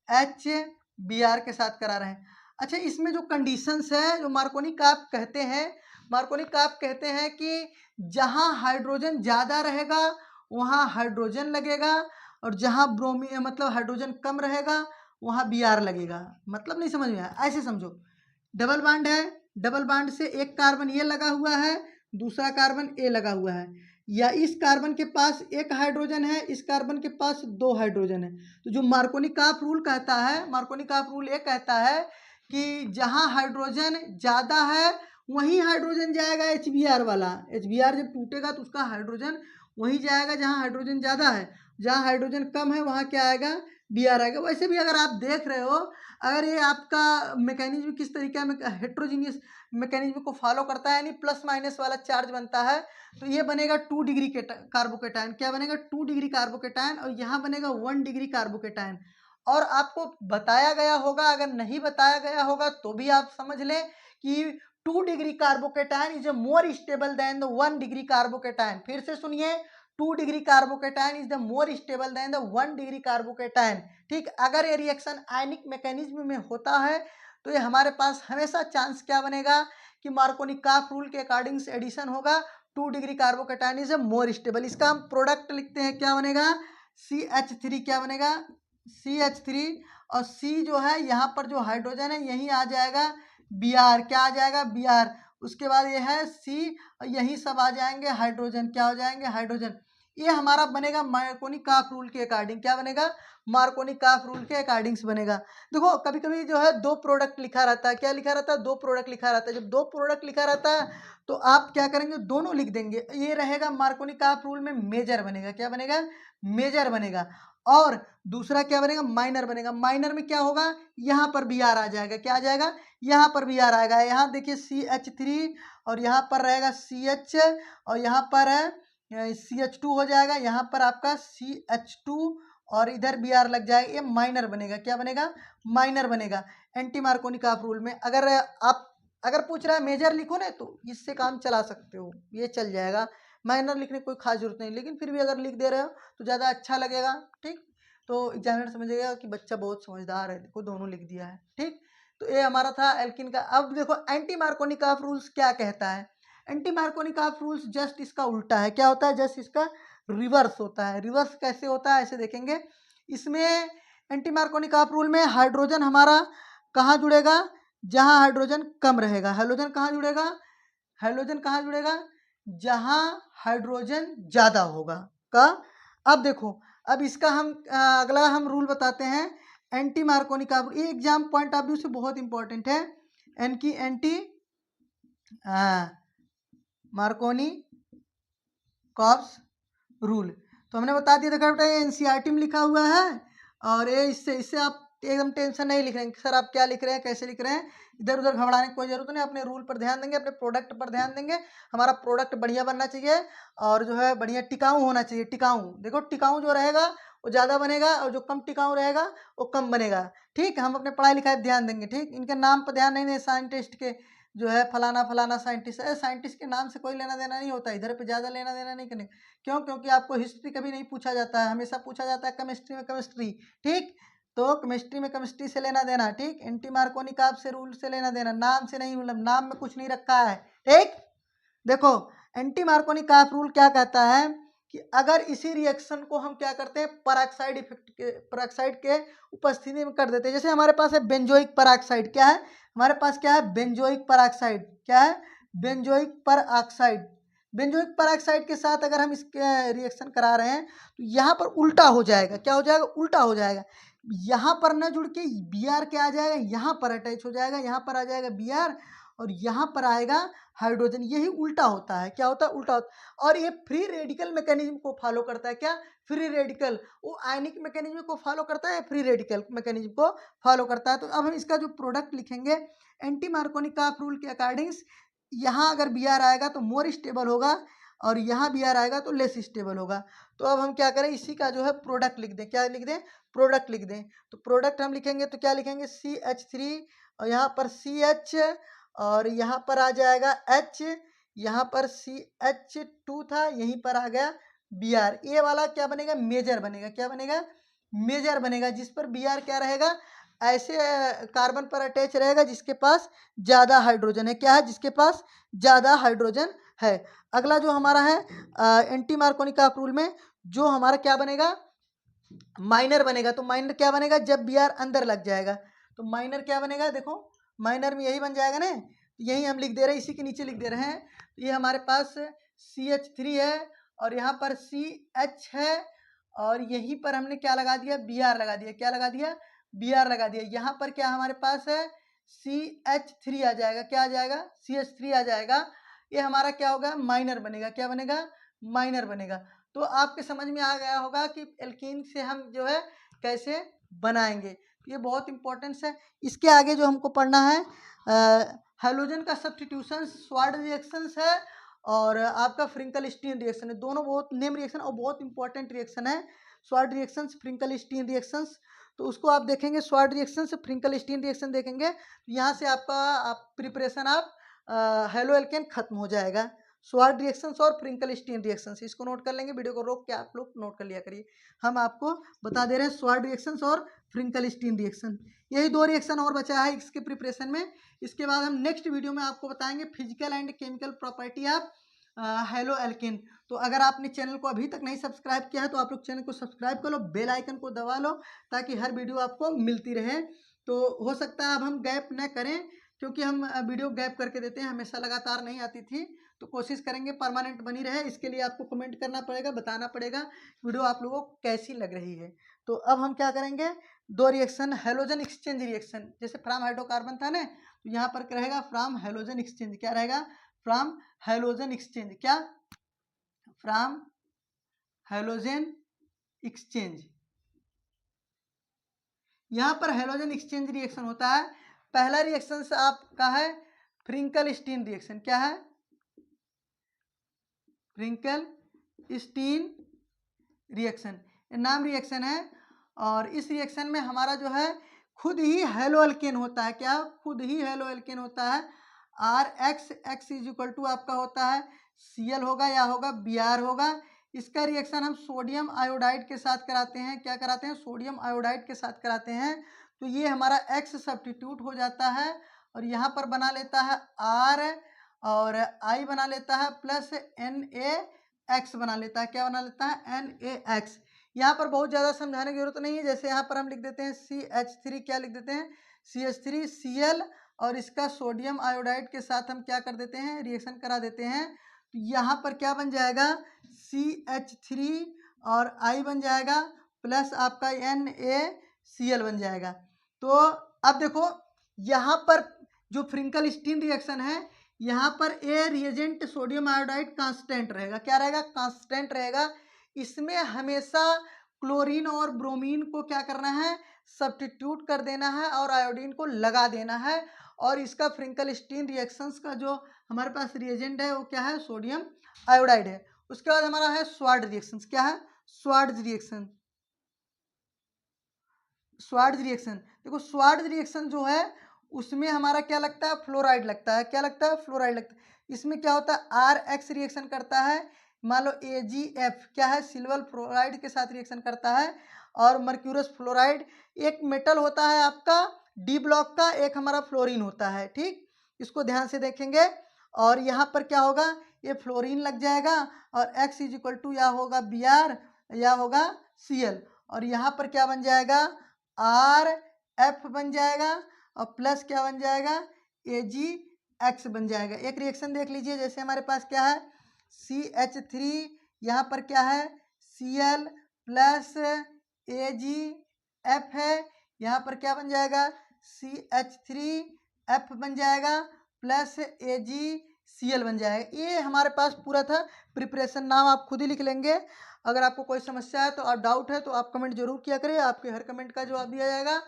HBr के साथ करा रहे हैं। अच्छा, इसमें जो कंडीशंस है, जो मार्कोनी काप कहते हैं, मार्कोनी काप कहते हैं कि जहाँ हाइड्रोजन ज़्यादा रहेगा वहाँ हाइड्रोजन लगेगा और जहाँ ब्रोमी मतलब हाइड्रोजन कम रहेगा वहाँ Br लगेगा। मतलब नहीं समझ में आया, ऐसे समझो। डबल बॉन्ड है, डबल बॉन्ड से एक कार्बन ये लगा हुआ है, दूसरा कार्बन ए लगा हुआ है, या इस कार्बन के पास एक हाइड्रोजन है, इस कार्बन के पास दो हाइड्रोजन है। तो जो मार्कोनी काप रूल कहता है, मार्कोनी काप रूल ये कहता है कि जहाँ हाइड्रोजन ज़्यादा है वहीं हाइड्रोजन जाएगा HBr वाला। HBr जब टूटेगा तो उसका हाइड्रोजन वहीं जाएगा जहाँ हाइड्रोजन ज़्यादा है, जहाँ हाइड्रोजन कम है वहाँ क्या आएगा, Br आएगा। वैसे भी अगर आप देख रहे हो, अगर ये आपका मैकेनिज्म किस तरीके में हेट्रोजीनियस मैकेनिज्म को फॉलो करता है, यानी प्लस माइनस वाला चार्ज बनता है, तो ये बनेगा 2 डिग्री के कार्बोकेटायन। क्या बनेगा, 2 डिग्री कार्बोकेटायन, और यहाँ बनेगा 1 डिग्री कार्बोकेटायन। और आपको बताया गया होगा, अगर नहीं बताया गया होगा तो भी आप समझ लें कि 2 degree carbocation is more stable then the 1 degree carbocation. फिर से सुनिए, 2 degree carbocation is the more stable then the 1 degree carbocation. ठीक, अगर ये रिएक्शन आयनिक मैकेनिज्म में होता है तो ये हमारे पास हमेशा चांस क्या बनेगा कि मार्कोनी काप रूल के अकॉर्डिंग से एडिशन होगा, 2 degree carbocation is more stable. इसका हम प्रोडक्ट लिखते हैं, क्या बनेगा, CH3। क्या बनेगा, CH3, और C जो है यहाँ पर जो हाइड्रोजन है यहीं आ जाएगा Br। क्या आ जाएगा, Br। उसके बाद ये है C, यही सब आ जाएंगे हाइड्रोजन। क्या हो जाएंगे, हाइड्रोजन। ये हमारा बनेगा मार्कोनी काप रूल के अकॉर्डिंग। क्या बनेगा, मार्कोनी काप रूल के अकॉर्डिंग से बनेगा। देखो कभी कभी जो है दो प्रोडक्ट लिखा रहता है। क्या लिखा रहता है, दो प्रोडक्ट लिखा रहता है। जब दो प्रोडक्ट लिखा रहता है तो आप क्या करेंगे, दोनों लिख देंगे। ये रहेगा मार्कोनी काप रूल में मेजर बनेगा। क्या बनेगा, मेजर बनेगा। और दूसरा क्या बनेगा, माइनर बनेगा। माइनर में क्या होगा, यहाँ पर बी आर आ जाएगा, क्या आ जाएगा, यहाँ पर बी आर आएगा। यहाँ देखिए CH3 और यहाँ पर रहेगा CH और यहाँ पर है CH2 हो जाएगा, यहाँ पर आपका CH2 और इधर बी आर लग जाएगा, ये माइनर बनेगा। क्या बनेगा, माइनर बनेगा। एंटी मार्कोनिकॉफ रूल में अगर आप अगर पूछ रहा है मेजर लिखो ना, तो इससे काम चला सकते हो, ये चल जाएगा। माइनर लिखने की कोई खास जरूरत नहीं, लेकिन फिर भी अगर लिख दे रहे हो तो ज़्यादा अच्छा लगेगा। ठीक, तो एग्जामिनर समझेगा कि बच्चा बहुत समझदार है, देखो दोनों लिख दिया है। ठीक, तो ये हमारा था एल्किन का। अब देखो एंटी मार्कोनिकॉफ रूल्स क्या कहता है। एंटी मार्कोनिकॉफ रूल्स जस्ट इसका उल्टा है। क्या होता है, जस्ट इसका रिवर्स होता है। रिवर्स कैसे होता है, ऐसे देखेंगे। इसमें एंटी मार्कोनिकॉफ रूल में हाइड्रोजन हमारा कहाँ जुड़ेगा, जहाँ हाइड्रोजन कम रहेगा। हाइड्रोजन कहाँ जुड़ेगा, हाइड्रोजन कहाँ जुड़ेगा, जहाँ हाइड्रोजन ज़्यादा होगा का। अब देखो, अब इसका हम अगला हम रूल बताते हैं एंटी मार्कोनिकॉफ। ये एग्जाम पॉइंट ऑफ व्यू से बहुत इंपॉर्टेंट है, एनकी एंटी मार्कोनी कॉप्स रूल। तो हमने बता दिया, देखा बेटा ये एनसीईआरटी में लिखा हुआ है और ये इससे आप एकदम टेंशन नहीं लिख रहे हैं सर आप क्या लिख रहे हैं, कैसे लिख रहे हैं। इधर उधर घबराने की कोई जरूरत नहीं, अपने रूल पर ध्यान देंगे, अपने प्रोडक्ट पर ध्यान देंगे। हमारा प्रोडक्ट बढ़िया बनना चाहिए और जो है बढ़िया टिकाऊ होना चाहिए। टिकाऊ, देखो टिकाऊ जो रहेगा वो ज़्यादा बनेगा और जो कम टिकाऊ रहेगा वो कम बनेगा। ठीक, हम अपने पढ़ाई लिखाई पर ध्यान देंगे। ठीक, इनके नाम पर ध्यान नहीं दें, साइंटिस्ट के जो है फलाना फलाना साइंटिस्ट है, साइंटिस्ट के नाम से कोई लेना देना नहीं होता, इधर पे ज़्यादा लेना देना नहीं करने। क्यों, क्योंकि आपको हिस्ट्री कभी नहीं पूछा जाता है, हमेशा पूछा जाता है केमिस्ट्री में केमिस्ट्री। ठीक, तो केमिस्ट्री में केमिस्ट्री से लेना देना। ठीक, एंटी मार्कोनिकॉफ से रूल से लेना देना, नाम से नहीं, मतलब नाम में कुछ नहीं रखा है। ठीक, देखो एंटी मार्कोनिकॉफ रूल क्या कहता है कि अगर इसी रिएक्शन को हम क्या करते हैं, पराक्साइड इफेक्ट के, पराक्साइड के उपस्थिति में कर देते हैं। जैसे हमारे पास है बेंजोइक पराक्साइड, क्या है हमारे पास, क्या है बेंजोइक पराक्साइड, क्या है बेंजोइक पराक्साइड। बेंजोइक पराक्साइड के साथ अगर हम इसके रिएक्शन करा रहे हैं तो यहाँ पर उल्टा हो जाएगा। क्या हो जाएगा, उल्टा हो जाएगा। यहाँ पर न जुड़ के बी आर क्या आ जाएगा, यहाँ पर अटैच हो जाएगा, यहाँ पर आ जाएगा बी आर और यहाँ पर आएगा हाइड्रोजन। यही उल्टा होता है। क्या होता है, उल्टा होता है। और ये फ्री रेडिकल मैकेनिज्म को फॉलो करता है। क्या, फ्री रेडिकल, वो आयनिक मैकेनिज्म को फॉलो करता है, फ्री रेडिकल मैकेनिज्म को फॉलो करता है। तो अब हम इसका जो प्रोडक्ट लिखेंगे एंटी मार्कोनिकॉफ रूल के अकॉर्डिंग, यहाँ अगर बी आर आएगा तो मोर स्टेबल होगा और यहाँ बी आर आएगा तो लेस स्टेबल होगा। तो अब हम क्या करें, इसी का जो है प्रोडक्ट लिख दें। क्या लिख दें, प्रोडक्ट लिख दें। तो प्रोडक्ट हम लिखेंगे तो क्या लिखेंगे, CH3 और यहाँ पर CH और यहाँ पर आ जाएगा H, यहाँ पर CH2 था, यहीं पर आ गया Br। ये वाला क्या बनेगा, मेजर बनेगा। क्या बनेगा, मेजर बनेगा, जिस पर Br क्या रहेगा, ऐसे कार्बन पर अटैच रहेगा जिसके पास ज़्यादा हाइड्रोजन है। क्या है, जिसके पास ज़्यादा हाइड्रोजन है। अगला जो हमारा है एंटी मार्कोनिकॉफ रूल में जो हमारा क्या बनेगा, माइनर बनेगा। तो माइनर क्या बनेगा, जब बी आर अंदर लग जाएगा तो माइनर क्या बनेगा, देखो माइनर में यही बन जाएगा ना, यही हम लिख दे रहे हैं, इसी के नीचे लिख दे रहे हैं। ये हमारे पास CH3 है और यहाँ पर CH है और यहीं पर हमने क्या लगा दिया, Br लगा दिया। क्या लगा दिया, Br लगा दिया। यहाँ पर क्या हमारे पास है, CH3 आ जाएगा। क्या आ जाएगा, CH3 आ जाएगा। ये हमारा क्या होगा, माइनर बनेगा। क्या बनेगा, माइनर बनेगा। तो आपके समझ में आ गया होगा कि एल्कीन से हम जो है कैसे बनाएंगे। ये बहुत इंपॉर्टेंस है। इसके आगे जो हमको पढ़ना है हाइड्रोजन का सब्स्टिट्यूशन, स्वाड रिएक्शंस है और आपका फ्रिंकल स्टीन रिएक्शन है। दोनों बहुत नेम रिएक्शन और बहुत इंपॉर्टेंट रिएक्शन है, स्वाड रिएक्शंस, फ्रिंकल स्टीन रिएक्शंस। तो उसको आप देखेंगे, स्वाड रिएक्शन से फ्रिंकल स्टीन रिएक्शन देखेंगे, यहाँ से आपका आप प्रिपरेशन आप हेलो एल्केन खत्म हो जाएगा। स्वाड रिएक्शंस और फ्रिंकल स्टीन रिएक्शंस, इसको नोट कर लेंगे, वीडियो को रोक के आप लोग नोट कर लिया करिए। हम आपको बता दे रहे हैं स्वाड रिएक्शंस और फ्रिंकल स्टीन रिएक्शन, यही दो रिएक्शन और बचा है इसके प्रिपरेशन में। इसके बाद हम नेक्स्ट वीडियो में आपको बताएंगे physical and chemical property of halo alkane. तो अगर आपने चैनल को अभी तक नहीं सब्सक्राइब किया है तो आप लोग चैनल को सब्सक्राइब कर लो, बेल आइकन को दबा लो ताकि हर वीडियो आपको मिलती रहे। तो हो सकता है अब हम गैप न करें क्योंकि हम वीडियो गैप करके देते हैं, हमेशा लगातार नहीं आती थी। तो कोशिश करेंगे परमानेंट बनी रहे। इसके लिए आपको कमेंट करना पड़ेगा, बताना पड़ेगा वीडियो आप लोगों को कैसी लग रही है। तो अब हम क्या करेंगे, दो रिएक्शन हेलोजन एक्सचेंज रिएक्शन, जैसे फ्राम हाइड्रोकार्बन था ना, तो यहाँ पर क्या रहेगा, फ्राम हेलोजन एक्सचेंज। क्या रहेगा, फ्राम हेलोजन एक्सचेंज। क्या, फ्राम हेलोजन एक्सचेंज। यहाँ पर हेलोजन एक्सचेंज रिएक्शन होता है। पहला रिएक्शन से आपका है फ्रिंकल स्टीन रिएक्शन। क्या है? फ्रिंकल स्टीन रिएक्शन, नाम रिएक्शन है। और इस रिएक्शन में हमारा जो है खुद ही हेलो एल्केन होता है। क्या? खुद ही हेलो एल्केन होता है। R X X is equal to आपका होता है Cl होगा या होगा Br होगा। इसका रिएक्शन हम सोडियम आयोडाइड के साथ कराते हैं। क्या कराते हैं? सोडियम आयोडाइड के साथ कराते हैं। तो ये हमारा X सब्स्टिट्यूट हो जाता है और यहाँ पर बना लेता है R और I बना लेता है प्लस NaX बना लेता है। क्या बना लेता है? NaX। यहाँ पर बहुत ज़्यादा समझाने की जरूरत नहीं है। जैसे यहाँ पर हम लिख देते हैं CH3, क्या लिख देते हैं? CH3 Cl और इसका सोडियम आयोडाइड के साथ हम क्या कर देते हैं? रिएक्शन करा देते हैं। तो यहाँ पर क्या बन जाएगा? CH3 और I बन जाएगा प्लस आपका NaCl बन जाएगा। तो अब देखो यहाँ पर जो फ्रिंकल स्टीन रिएक्शन है, यहाँ पर ए रिएजेंट सोडियम आयोडाइड कांस्टेंट रहेगा। क्या रहेगा? कांस्टेंट रहेगा। इसमें हमेशा क्लोरीन और ब्रोमीन को क्या करना है? सब्स्टिट्यूट कर देना है और आयोडीन को लगा देना है। और इसका फ्रिंकल स्टीन रिएक्शंस का जो हमारे पास रिएजेंट है वो क्या है? सोडियम आयोडाइड है। उसके बाद हमारा है स्वार्ड रिएक्शंस। क्या है? Sword reaction. स्वार्ड रिएक्शन, देखो स्वार्ड रिएक्शन जो है उसमें हमारा क्या लगता है? फ्लोराइड लगता है। क्या लगता है? फ्लोराइड लगता है। इसमें क्या होता है? आर एक्स रिएक्शन करता है। मान लो AgF क्या है? सिल्वर फ्लोराइड के साथ रिएक्शन करता है। और मर्क्यूरस फ्लोराइड एक मेटल होता है आपका डी ब्लॉक का, एक हमारा फ्लोरीन होता है। ठीक, इसको ध्यान से देखेंगे। और यहाँ पर क्या होगा? ये फ्लोरीन लग जाएगा और X इज इक्वल टू या होगा Br या होगा Cl। और यहाँ पर क्या बन जाएगा? RF बन जाएगा और प्लस क्या बन जाएगा? AgX बन जाएगा। एक रिएक्शन देख लीजिए, जैसे हमारे पास क्या है? CH3, यहाँ पर क्या है? Cl प्लस AgF है। यहाँ पर क्या बन जाएगा? CH3F बन जाएगा प्लस AgCl बन जाएगा। ये हमारे पास पूरा था प्रिपरेशन। नाम आप खुद ही लिख लेंगे। अगर आपको कोई समस्या है तो आप डाउट है तो आप कमेंट जरूर किया करें, आपके हर कमेंट का जवाब दिया जाएगा।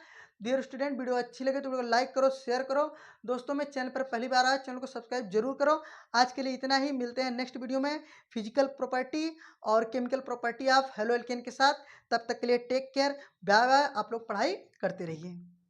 डियर स्टूडेंट, वीडियो अच्छी लगे तो वीडियो को लाइक करो, शेयर करो। दोस्तों में चैनल पर पहली बार आए, चैनल को सब्सक्राइब जरूर करो। आज के लिए इतना ही, मिलते हैं नेक्स्ट वीडियो में फिजिकल प्रॉपर्टी और chemical property of halo alkane के साथ। तब तक के लिए टेक केयर, बाय बाय। आप लोग पढ़ाई करते रहिए।